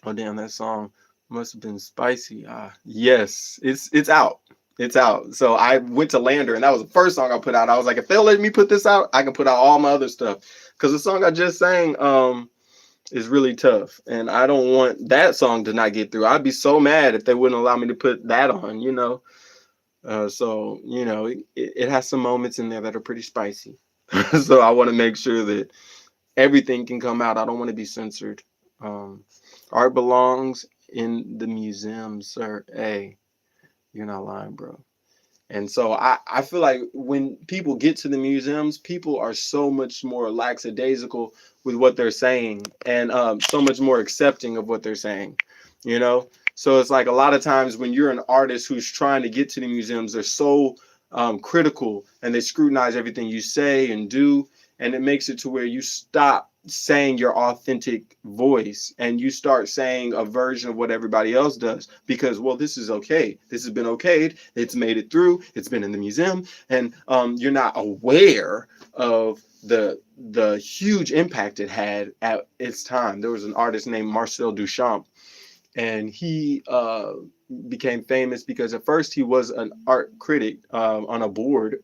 Oh damn, that song must have been spicy. Yes, it's out. It's out. So I went to Lander, and that was the first song I put out. I was like, if they'll let me put this out, I can put out all my other stuff. Because the song I just sang is really tough, and I don't want that song to not get through. I'd be so mad if they wouldn't allow me to put that on. So it has some moments in there that are pretty spicy. So I want to make sure that everything can come out. I don't want to be censored. Um, Art belongs in the museum, sir. Hey, you're not lying, bro. And so I feel like when people get to the museums, people are so much more lackadaisical with what they're saying and so much more accepting of what they're saying, you know? So it's like a lot of times when you're an artist who's trying to get to the museums, they're so critical and they scrutinize everything you say and do. And it makes it to where you stop saying your authentic voice and you start saying a version of what everybody else does because well this is okay, this has been okayed, it's made it through, it's been in the museum, and you're not aware of the huge impact it had at its time. There was an artist named Marcel Duchamp, and he became famous because at first he was an art critic on a board,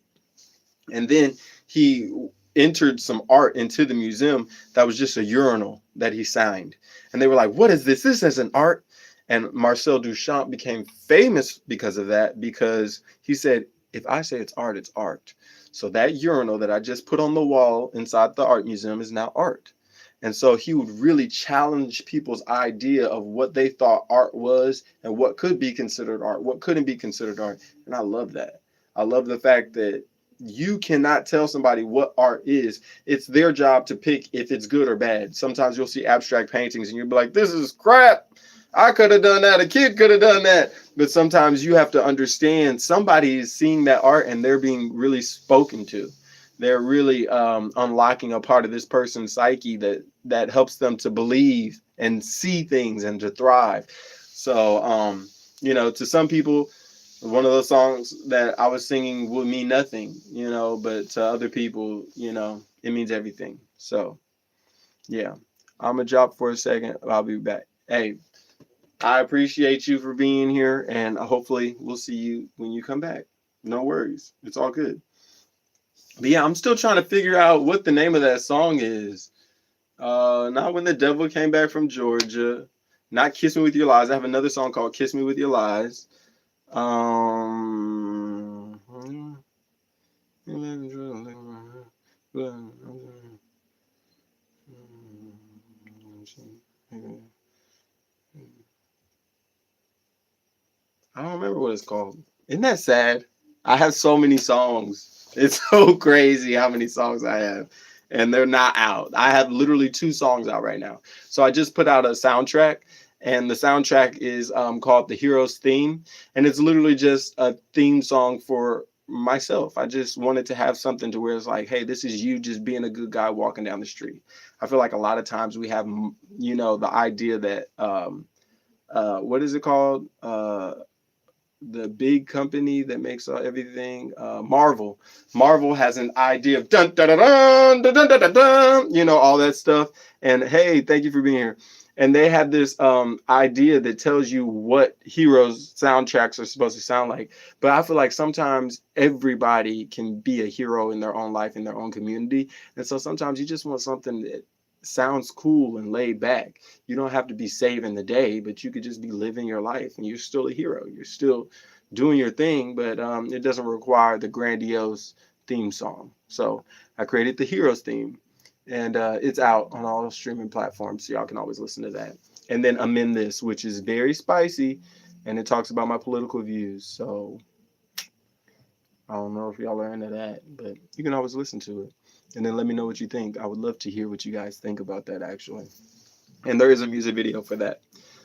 and then he entered some art into the museum that was just a urinal that he signed. And they were like, what is this? This isn't art. And Marcel Duchamp became famous because of that, because he said, if I say it's art, it's art. So that urinal that I just put on the wall inside the art museum is now art. And so he would really challenge people's idea of what they thought art was and what could be considered art, what couldn't be considered art. And I love that. I love the fact that you cannot tell somebody what art is. It's their job to pick if it's good or bad. Sometimes you'll see abstract paintings and you'll be like, this is crap. I could have done that. A kid could have done that. But sometimes you have to understand somebody is seeing that art and they're being really spoken to. They're really unlocking a part of this person's psyche that helps them to believe and see things and to thrive. So To some people, one of those songs that I was singing would mean nothing, but to other people, it means everything. So, yeah, I'm going to drop for a second. I'll be back. Hey, I appreciate you for being here, and hopefully we'll see you when you come back. No worries. It's all good. But yeah, I'm still trying to figure out what the name of that song is. Not When the Devil Came Back from Georgia. Not Kiss Me With Your Lies. I have another song called Kiss Me With Your Lies. Um, I don't remember what it's called. Isn't that sad? I have so many songs. It's so crazy how many songs I have. And they're not out. I have literally 2 songs out right now. So I just put out a soundtrack. And the soundtrack is called The Hero's Theme. And it's literally just a theme song for myself. I just wanted to have something to where it's like, hey, this is you just being a good guy walking down the street. I feel like a lot of times we have, the idea that, what is it called? The big company that makes everything, Marvel has an idea of dun dun dun dun dun dun dun, dun, all that stuff. And hey, thank you for being here. And they have this idea that tells you what heroes soundtracks are supposed to sound like. But I feel like sometimes everybody can be a hero in their own life, in their own community. And so sometimes you just want something that sounds cool and laid back. You don't have to be saving the day, but you could just be living your life and you're still a hero. You're still doing your thing, but it doesn't require the grandiose theme song. So I created the Heroes theme, and it's out on all streaming platforms, so y'all can always listen to that. And then Amend This, which is very spicy, and it talks about my political views. So I don't know if y'all are into that, but you can always listen to it. And then let me know what you think. I would love to hear what you guys think about that, actually. And there is a music video for that.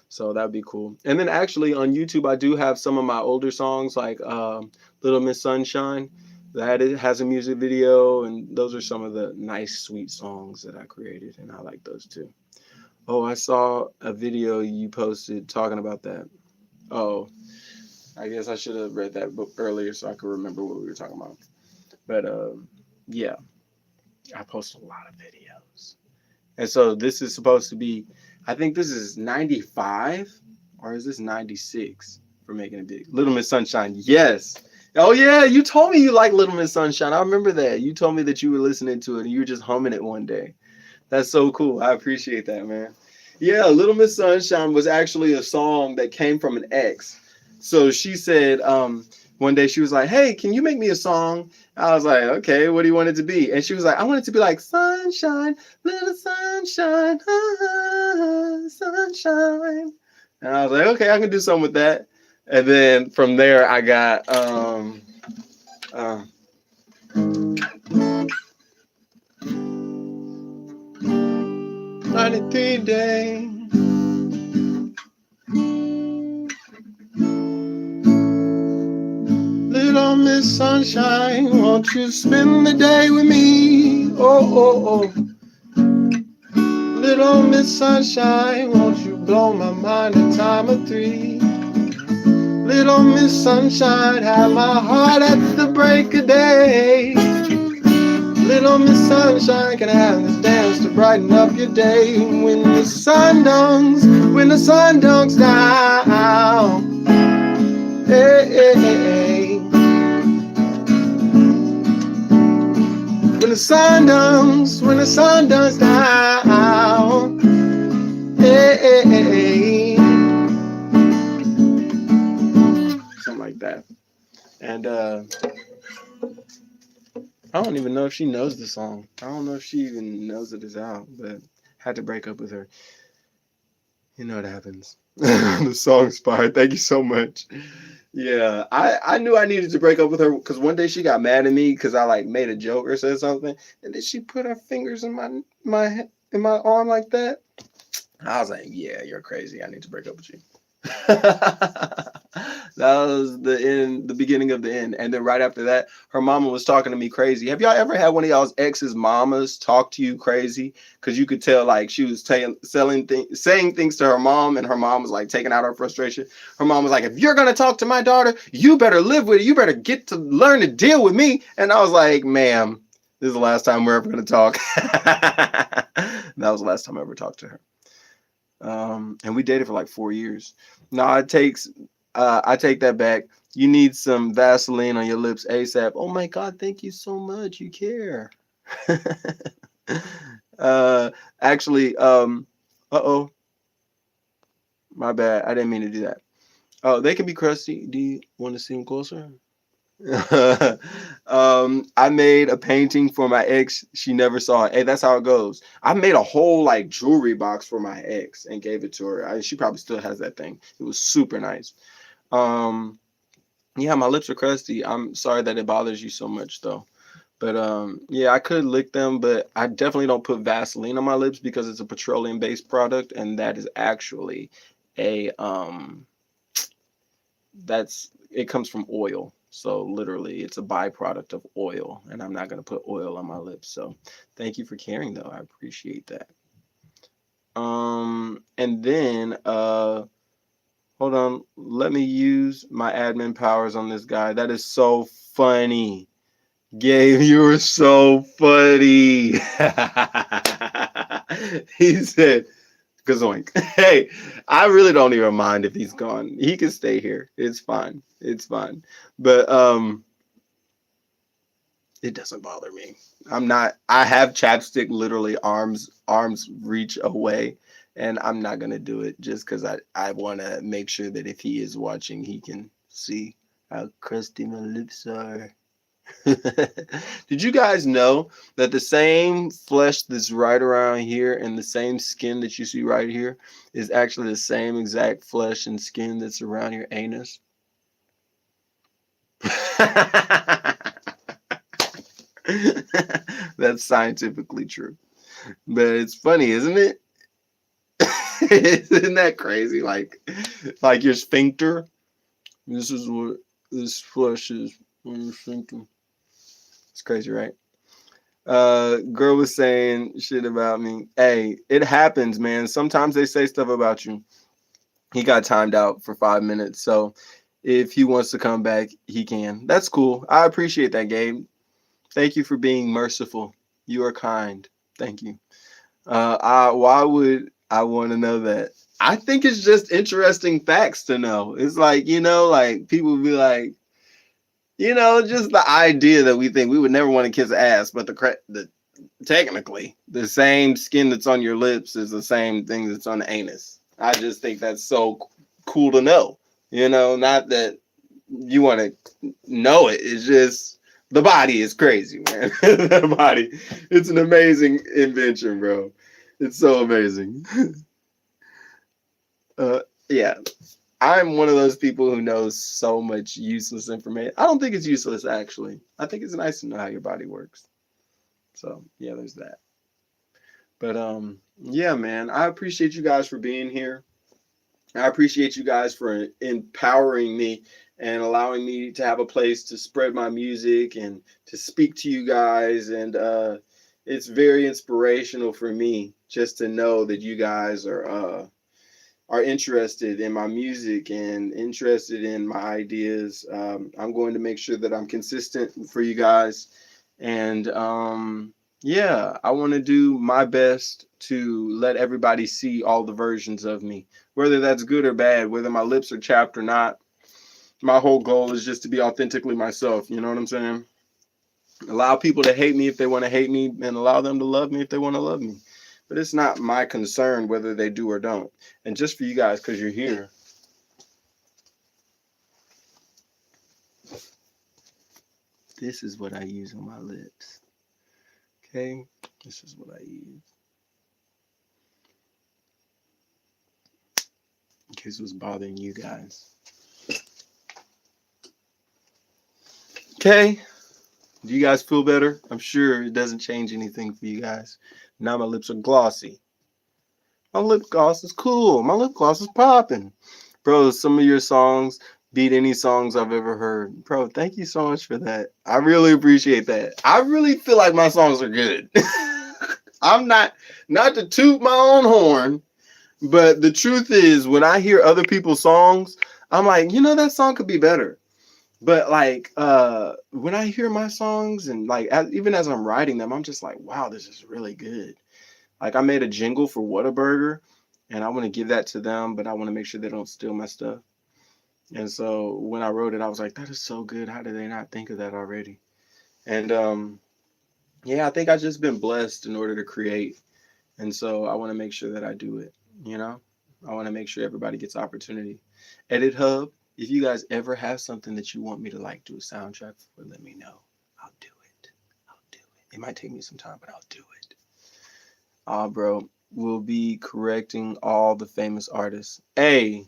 So that'd be cool. And then actually on YouTube, I do have some of my older songs like Little Miss Sunshine. That has a music video. And those are some of the nice, sweet songs that I created. And I like those too. Oh, I saw a video you posted talking about that. Oh, I guess I should have read that book earlier so I could remember what we were talking about. But yeah, I post a lot of videos. And so this is supposed to be, I think this is 95 or is this 96 for Making It Big? Little Miss Sunshine. Yes. Oh yeah, you told me you like Little Miss Sunshine. I remember that. You told me that you were listening to it and you were just humming it one day. That's so cool. I appreciate that, man. Yeah, Little Miss Sunshine was actually a song that came from an ex. So she said, one day she was like, hey, can you make me a song? I was like, okay, what do you want it to be? And she was like, I want it to be like sunshine, little sunshine, sunshine. And I was like, okay, I can do something with that. And then from there, I got 93 days. Little Miss Sunshine, won't you spend the day with me? Oh, oh, oh. Little Miss Sunshine, won't you blow my mind a time or 3? Little Miss Sunshine, have my heart at the break of day. Little Miss Sunshine, can I have this dance to brighten up your day? When the sun dunks down. Hey, hey, hey. When the sun dunks down. Hey, hey, hey. Something like that. And I don't even know if she knows the song. I don't know if she even knows it is out, but had to break up with her. You know what happens. The song's fire. Thank you so much. Yeah, I knew I needed to break up with her because one day she got mad at me because I like made a joke or said something, and then she put her fingers in my arm like that. I was like, yeah, you're crazy. I need to break up with you. That was the end, the beginning of the end. And then right after that, her mama was talking to me crazy. Have y'all ever had one of y'all's ex's mamas talk to you crazy? Because you could tell like she was saying things to her mom, and her mom was like taking out her frustration. Her mom was like, "If you're gonna talk to my daughter, you better live with it. You better get to learn to deal with me." And I was like, "Ma'am, this is the last time we're ever gonna talk." That was the last time I ever talked to her. And we dated for like 4 years. No, it takes. I take that back. You need some Vaseline on your lips ASAP. Oh my God, thank you so much. You care. uh, actually, oh, my bad. I didn't mean to do that. Oh, they can be crusty. Do you want to see them closer? I made a painting for my ex. She never saw it. Hey, that's how it goes. I made a whole like jewelry box for my ex and gave it to her. She probably still has that thing. It was super nice. Um, yeah, my lips are crusty. I'm sorry that it bothers you so much though. But yeah, I could lick them, but I definitely don't put Vaseline on my lips because it's a petroleum-based product, and that is actually a that's it comes from oil. So literally, it's a byproduct of oil, and I'm not gonna put oil on my lips. So thank you for caring, though. I appreciate that. And then hold on, let me use my admin powers on this guy. That is so funny. Gabe, you were so funny. He said, Gazoink. Hey, I really don't even mind if he's gone. He can stay here. It's fine. It's fine. But it doesn't bother me. I have chapstick literally arms reach away, and I'm not gonna do it just because I wanna make sure that if he is watching he can see how crusty my lips are. Did you guys know that the same flesh that's right around here and the same skin that you see right here is actually the same exact flesh and skin that's around your anus? That's scientifically true. But it's funny, isn't it? Isn't that crazy? Like your sphincter. This is what this flesh is when you're sphincter. It's crazy, right? Girl was saying shit about me. Hey, it happens, man. Sometimes they say stuff about you. He got timed out for 5 minutes, so if he wants to come back, he can. That's cool. I appreciate that, Gabe. Thank you for being merciful. You are kind. Thank you. Why would I want to know that? I think it's just interesting facts to know. It's like, like people be like, just the idea that we think we would never want to kiss ass, but the technically the same skin that's on your lips is the same thing that's on the anus. I just think that's so cool to know. Not that you want to know it. It's just the body is crazy, man. The body, it's an amazing invention, bro. It's so amazing. Yeah, I'm one of those people who knows so much useless information. I don't think it's useless, actually. I think it's nice to know how your body works. So yeah, there's that. But yeah, man, I appreciate you guys for being here. I appreciate you guys for empowering me and allowing me to have a place to spread my music and to speak to you guys. And it's very inspirational for me just to know that you guys are interested in my music and interested in my ideas. I'm going to make sure that I'm consistent for you guys. And yeah, I want to do my best to let everybody see all the versions of me, whether that's good or bad, whether my lips are chapped or not. My whole goal is just to be authentically myself. You know what I'm saying? Allow people to hate me if they want to hate me, and allow them to love me if they want to love me. But it's not my concern whether they do or don't. And just for you guys, because you're here, this is what I use on my lips. Okay? This is what I use. In case it was bothering you guys. Okay? Do you guys feel better? I'm sure it doesn't change anything for you guys. Now my lips are glossy. My lip gloss is cool. My lip gloss is popping. Bro, some of your songs beat any songs I've ever heard. Bro, thank you so much for that. I really appreciate that. I really feel like my songs are good. I'm not to toot my own horn, but the truth is when I hear other people's songs, I'm like, that song could be better. But like when I hear my songs and like even as I'm writing them, I'm just like, wow, this is really good. Like I made a jingle for Whataburger and I want to give that to them, but I want to make sure they don't steal my stuff. And so when I wrote it, I was like, that is so good. How did they not think of that already? And yeah, I think I've just been blessed in order to create. And so I want to make sure that I do it, you know? I want to make sure everybody gets opportunity. Edit Hub, if you guys ever have something that you want me to like do a soundtrack for, let me know. I'll do it. I'll do it. It might take me some time, but I'll do it. Bro, we'll be correcting all the famous artists. Hey,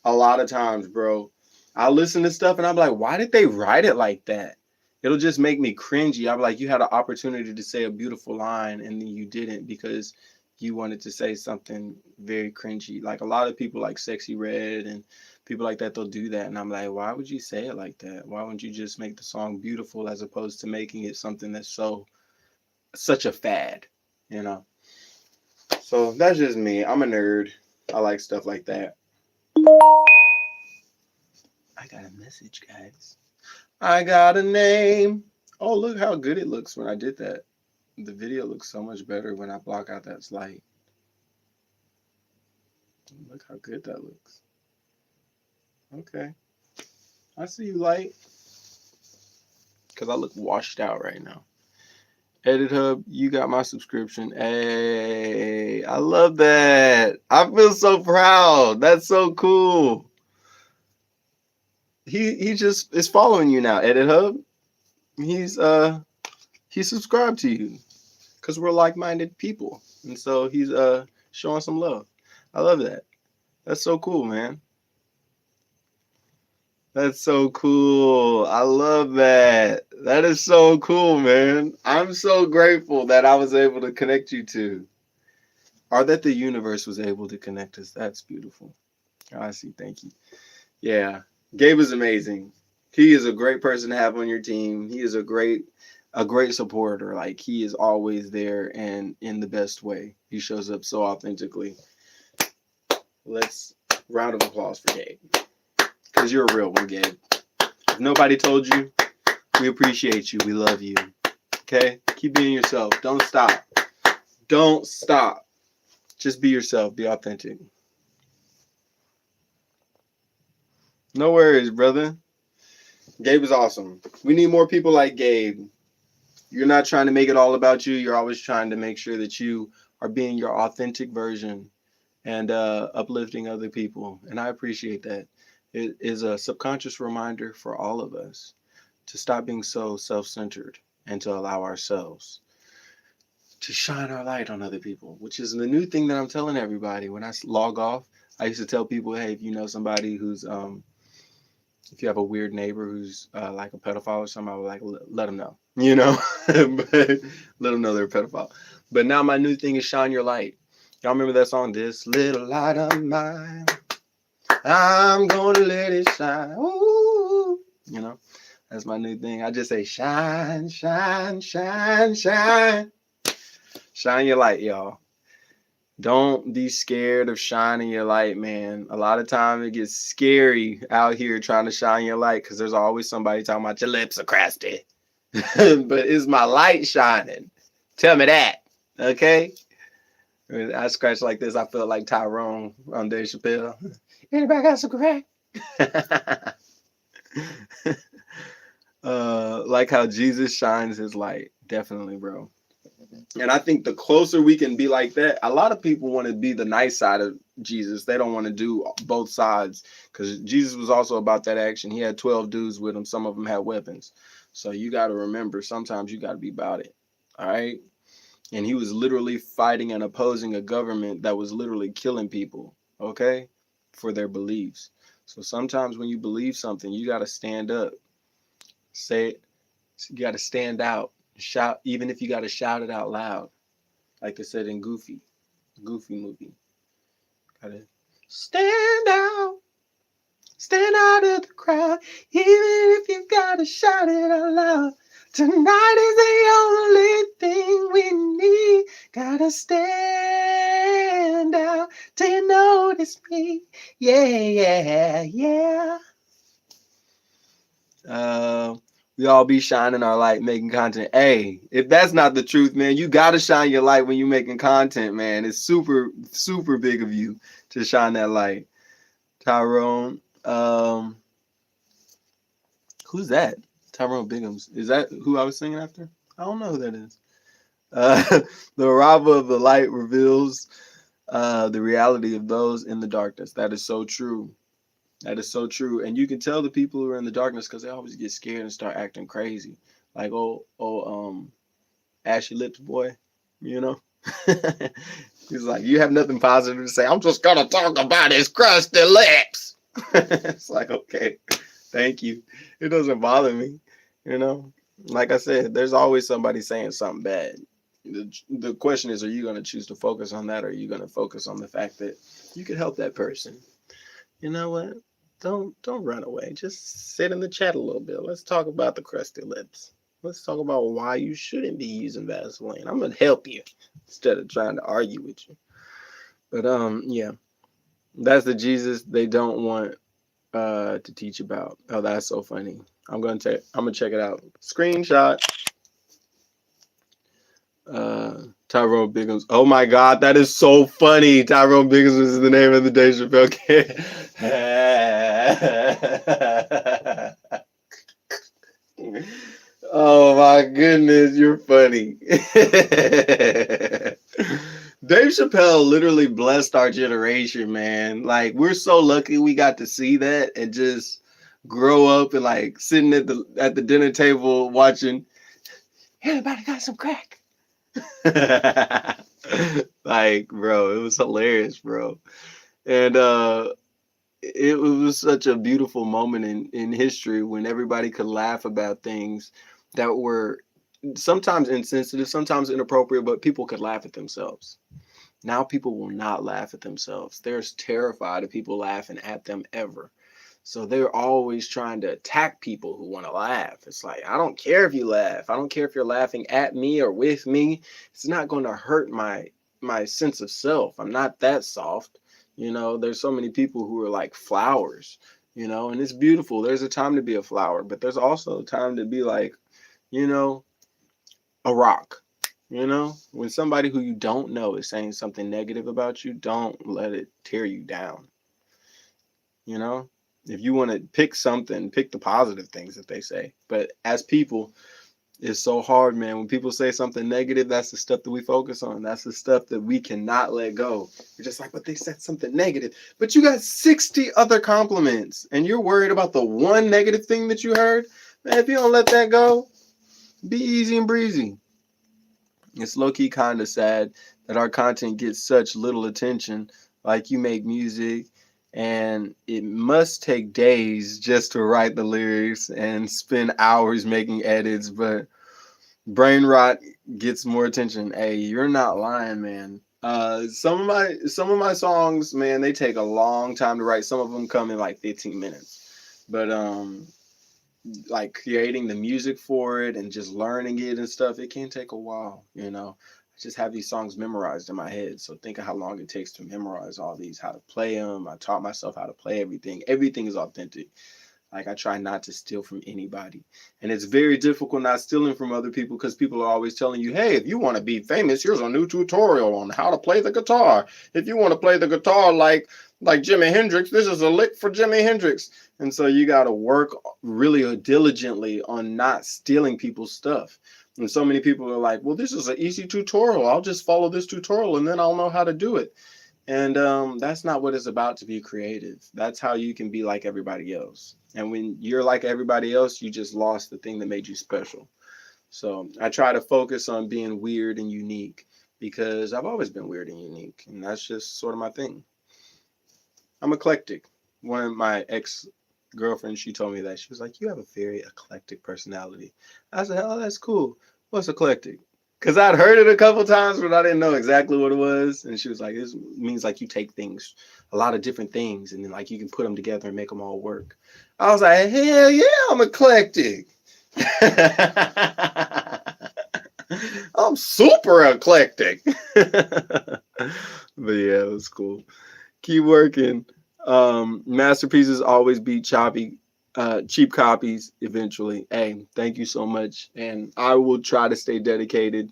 a lot of times, bro, I listen to stuff and I'm like, why did they write it like that? It'll just make me cringy. I'm like, you had an opportunity to say a beautiful line and then you didn't because you wanted to say something very cringy. Like a lot of people like Sexy Red and people like that, they'll do that. And I'm like, why would you say it like that? Why wouldn't you just make the song beautiful as opposed to making it something that's such a fad, you know? So that's just me. I'm a nerd. I like stuff like that. I got a message, guys. I got a name. Oh, look how good it looks when I did that. The video looks so much better when I block out that light. Look how good that looks. Okay. I see you, light. Because I look washed out right now. Edit Hub, you got my subscription. Hey, I love that. I feel so proud. That's so cool. He just is following you now, Edit Hub. He's subscribed to you because we're like-minded people, and so he's showing some love. I love that. That's so cool, man. That's so cool. I love that. That is so cool, man. I'm so grateful that I was able to connect you to, or that the universe was able to connect us. That's beautiful. I see. Thank you. Yeah, Gabe is amazing. He is a great person to have on your team. He is a great supporter. Like he is always there and in the best way. He shows up so authentically. Let's round of applause for Gabe. Because you're a real one, Gabe. If nobody told you, we appreciate you. We love you. Okay? Keep being yourself. Don't stop. Don't stop. Just be yourself. Be authentic. No worries, brother. Gabe is awesome. We need more people like Gabe. You're not trying to make it all about you. You're always trying to make sure that you are being your authentic version and uplifting other people. And I appreciate that. It is a subconscious reminder for all of us to stop being so self centered and to allow ourselves to shine our light on other people, which is the new thing that I'm telling everybody. When I log off, I used to tell people, hey, if you know somebody who's, if you have a weird neighbor who's like a pedophile or something, I would like let them know, but let them know they're a pedophile. But now my new thing is shine your light. Y'all remember that song, This Little Light of Mine? I'm gonna let it shine. Ooh. That's my new thing. I just say shine, shine, shine, shine. Shine your light, y'all. Don't be scared of shining your light, man. A lot of time it gets scary out here trying to shine your light because there's always somebody talking about your lips are crusty. But is my light shining? Tell me that, okay? When I scratch like this, I feel like Tyrone on Dave Chappelle. Anybody got some crack? Like how Jesus shines his light. Definitely, bro. And I think the closer we can be like that, a lot of people want to be the nice side of Jesus. They don't want to do both sides because Jesus was also about that action. He had 12 dudes with him. Some of them had weapons. So you got to remember, sometimes you got to be about it. All right. And he was literally fighting and opposing a government that was literally killing people. Okay. For their beliefs. So sometimes when you believe something, you got to stand up. Say it. You got to stand out. Shout, even if you got to shout it out loud. Like I said in Goofy movie. Gotta stand out. Stand out of the crowd, even if you gotta shout it out loud. Tonight is the only thing we need. Gotta stand out till you notice me. Yeah, yeah, yeah. Uh, we all be shining our light, making content. Hey, if that's not the truth, man, you gotta shine your light when you're making content, man. It's super, super big of you to shine that light. Tyrone, who's that? Tyrone Biggums. Is that who I was singing after? I don't know who that is. The arrival of the light reveals the reality of those in the darkness. That is so true. That is so true. And you can tell the people who are in the darkness because they always get scared and start acting crazy. Like Ashy Lips boy, you know? He's like, you have nothing positive to say. I'm just gonna talk about his crusty lips. It's like, okay, thank you. It doesn't bother me, you know? Like I said, there's always somebody saying something bad. The question is, are you going to choose to focus on that, or are you going to focus on the fact that you could help that person? You know what? Don't run away. Just sit in the chat a little bit. Let's talk about the crusty lips. Let's talk about why you shouldn't be using Vaseline. I'm gonna help you instead of trying to argue with you. But yeah, that's the Jesus they don't want to teach about. Oh, that's so funny. I'm gonna check it out. Screenshot. Tyrone Biggums. Oh my God, that is so funny. Tyrone Biggums is the name of the Dave Chappelle kid. Oh my goodness, you're funny. Dave Chappelle literally blessed our generation, man. Like, we're so lucky we got to see that and just grow up and like sitting at the dinner table watching. Everybody got some crack. Like, bro, it was hilarious, bro. And it was such a beautiful moment in history when everybody could laugh about things that were sometimes insensitive, sometimes inappropriate, but people could laugh at themselves. Now people will not laugh at themselves. They're terrified of people laughing at them ever. So they're always trying to attack people who want to laugh. It's like, I don't care if you laugh. I don't care if you're laughing at me or with me. It's not going to hurt my sense of self. I'm not that soft. You know, there's so many people who are like flowers, you know, and it's beautiful. There's a time to be a flower, but there's also a time to be like, you know, a rock. You know, when somebody who you don't know is saying something negative about you, don't let it tear you down. You know, if you want to pick something, pick the positive things that they say. But as people, it's so hard, man. When people say something negative, that's the stuff that we focus on. That's the stuff that we cannot let go. You're just like, but they said something negative. But you got 60 other compliments and you're worried about the one negative thing that you heard. Man, if you don't let that go, be easy and breezy. It's low-key kind of sad that our content gets such little attention. Like, you make music and it must take days just to write the lyrics and spend hours making edits, but brain rot gets more attention. Hey, you're not lying, man. Some of my songs, man, they take a long time to write. Some of them come in like 15 minutes. But like creating the music for it and just learning it and stuff, it can take a while, you know. I just have these songs memorized in my head. So think of how long it takes to memorize all these, how to play them. I taught myself how to play everything. Everything is authentic. Like, I try not to steal from anybody. And it's very difficult not stealing from other people because people are always telling you, hey, if you want to be famous, here's a new tutorial on how to play the guitar. If you want to play the guitar like Jimi Hendrix, this is a lick for Jimi Hendrix. And so you got to work really diligently on not stealing people's stuff. And so many people are like, well, this is an easy tutorial. I'll just follow this tutorial and then I'll know how to do it. And that's not what it's about to be creative. That's how you can be like everybody else. And when you're like everybody else, you just lost the thing that made you special. So I try to focus on being weird and unique because I've always been weird and unique. And that's just sort of my thing. I'm eclectic. One of my ex-girlfriends, she told me that. She was like, you have a very eclectic personality. I said, oh, that's cool. What's eclectic? Because I'd heard it a couple times, but I didn't know exactly what it was. And she was like, this means like you take things, a lot of different things, and then like you can put them together and make them all work. I was like, hell yeah, I'm eclectic. I'm super eclectic. But yeah, it was cool. Keep working. Masterpieces always beat cheap copies eventually. Hey, thank you so much. And I will try to stay dedicated.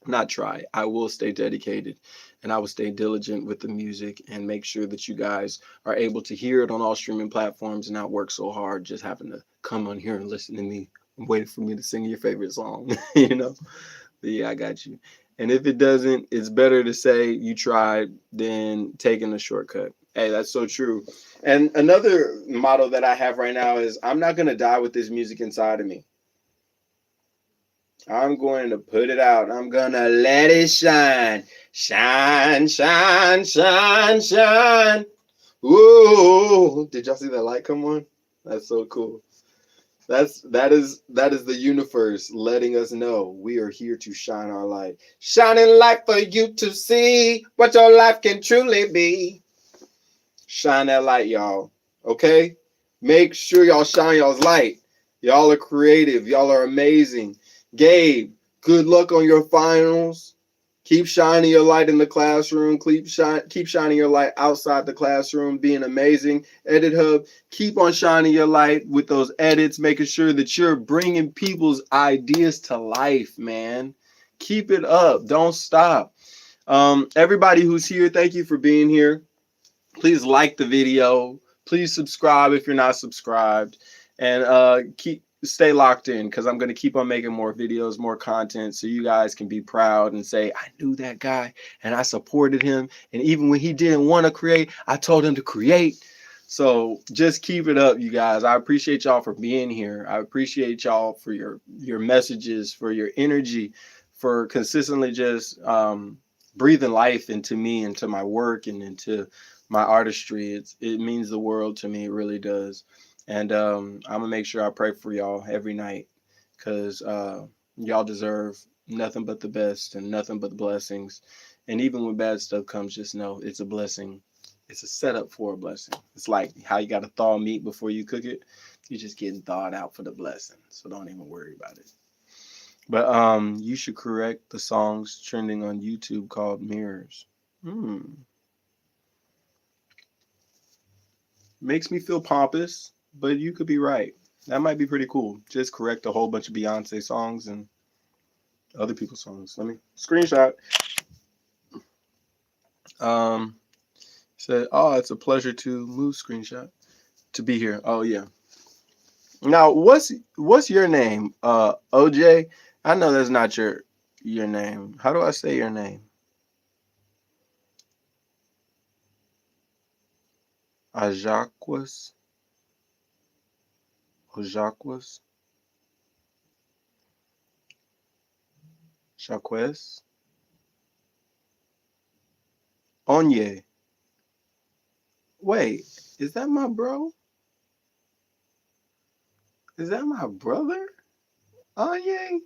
Not try. I will stay dedicated and I will stay diligent with the music and make sure that you guys are able to hear it on all streaming platforms and not work so hard just having to come on here and listen to me waiting for me to sing your favorite song, you know? But yeah, I got you. And if it doesn't, it's better to say you tried than taking a shortcut. Hey, that's so true. And another motto that I have right now is I'm not going to die with this music inside of me. I'm going to put it out. I'm going to let it shine. Shine, shine, shine, shine. Ooh, did y'all see that light come on? That's so cool. That is the universe letting us know we are here to shine our light. Shining light for you to see what your life can truly be. Shine that light, y'all. Okay? Make sure y'all shine y'all's light. Y'all are creative. Y'all are amazing. Gabe, good luck on your finals. Keep shining your light in the classroom. Keep shining your light outside the classroom, being amazing. Edit Hub, keep on shining your light with those edits, making sure that you're bringing people's ideas to life, man. Keep it up. Don't stop. Everybody who's here, thank you for being here. Please like the video. Please subscribe if you're not subscribed, and stay locked in because I'm going to keep on making more videos, more content, so you guys can be proud and say, I knew that guy and I supported him. And even when he didn't want to create, I told him to create. So just keep it up, you guys. I appreciate y'all for being here. I appreciate y'all for your messages, for your energy, for consistently just breathing life into me, into my work, and into my artistry. It means the world to me. It really does. And I'm gonna make sure I pray for y'all every night because y'all deserve nothing but the best and nothing but the blessings. And even when bad stuff comes, just know it's a blessing. It's a setup for a blessing. It's like how you got to thaw meat before you cook it. You're just getting thawed out for the blessing. So don't even worry about it. But you should correct the songs trending on YouTube called Mirrors. Hmm. Makes me feel pompous, but you could be right. That might be pretty cool. Just correct a whole bunch of Beyonce songs and other people's songs. Let me screenshot. Um, said, oh, it's a pleasure to move screenshot to be here. Oh yeah. Now, what's your name? OJ. I know that's not your name. How do I say your name? Ajaquas. Ojaquas. Jaquez. Onye. Wait, is that my bro? Is that my brother? Onye?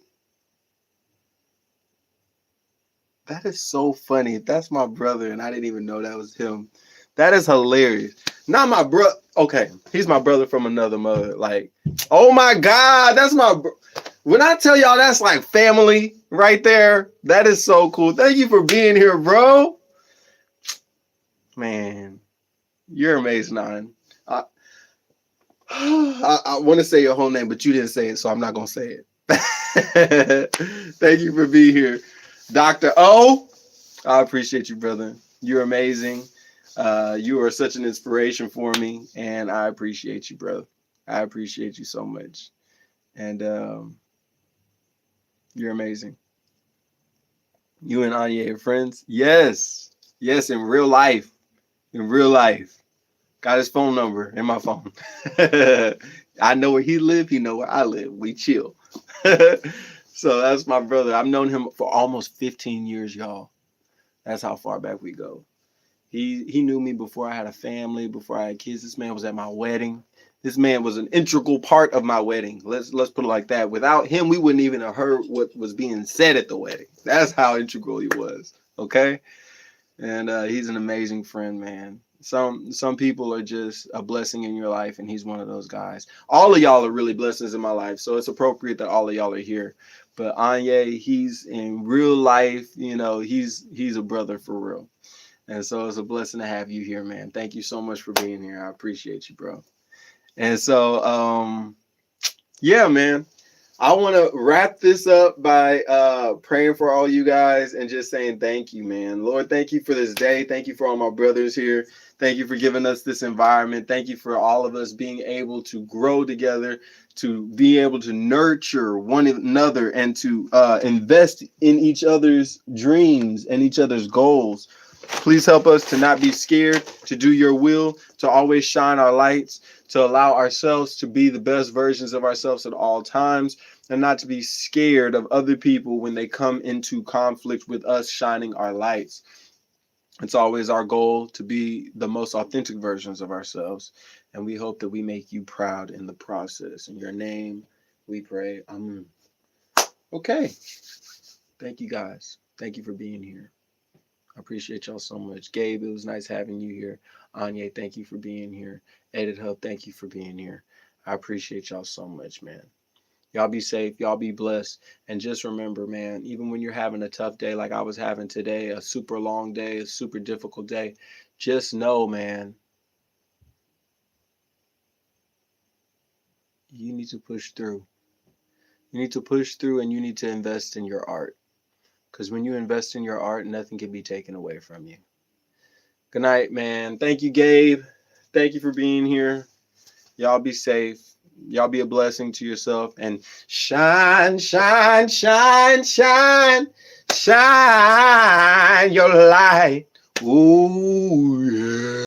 That is so funny. That's my brother, and I didn't even know that was him. That is hilarious. Not my bro. Okay, he's my brother from another mother. Like, oh my God, that's my. When I tell y'all that's like family right there, that is so cool. Thank you for being here, bro. Man, you're amazing, Nine. I, I want to say your whole name, but you didn't say it, so I'm not gonna say it. Thank you for being here, Dr. O. I appreciate you, brother. You're amazing. You are such an inspiration for me, and I appreciate you, brother. I appreciate you so much. And you're amazing. You and Anya are friends? Yes. Yes, in real life. In real life. Got his phone number in my phone. I know where he live. He know where I live. We chill. So that's my brother. I've known him for almost 15 years, y'all. That's how far back we go. He knew me before I had a family, before I had kids. This man was at my wedding. This man was an integral part of my wedding. Let's put it like that. Without him, we wouldn't even have heard what was being said at the wedding. That's how integral he was. Okay, and he's an amazing friend, man. Some people are just a blessing in your life, and he's one of those guys. All of y'all are really blessings in my life, so it's appropriate that all of y'all are here. But Anye, he's in real life, he's a brother for real. And so it's a blessing to have you here, man. Thank you so much for being here. I appreciate you, bro. And so, yeah, man, I want to wrap this up by praying for all you guys and just saying thank you, man. Lord, thank you for this day. Thank you for all my brothers here. Thank you for giving us this environment. Thank you for all of us being able to grow together, to be able to nurture one another, and to invest in each other's dreams and each other's goals. Please help us to not be scared, to do your will, to always shine our lights, to allow ourselves to be the best versions of ourselves at all times, and not to be scared of other people when they come into conflict with us shining our lights. It's always our goal to be the most authentic versions of ourselves, and we hope that we make you proud in the process. In your name, we pray. Amen. Okay. Thank you, guys. Thank you for being here. I appreciate y'all so much. Gabe, it was nice having you here. Anya, thank you for being here. Edit Hub, thank you for being here. I appreciate y'all so much, man. Y'all be safe. Y'all be blessed. And just remember, man, even when you're having a tough day like I was having today, a super long day, a super difficult day, just know, man, you need to push through. You need to push through, and you need to invest in your art. Because when you invest in your art, nothing can be taken away from you. Good night, man. Thank you, Gabe. Thank you for being here. Y'all be safe. Y'all be a blessing to yourself, and shine, shine, shine, shine, shine your light. Ooh, yeah.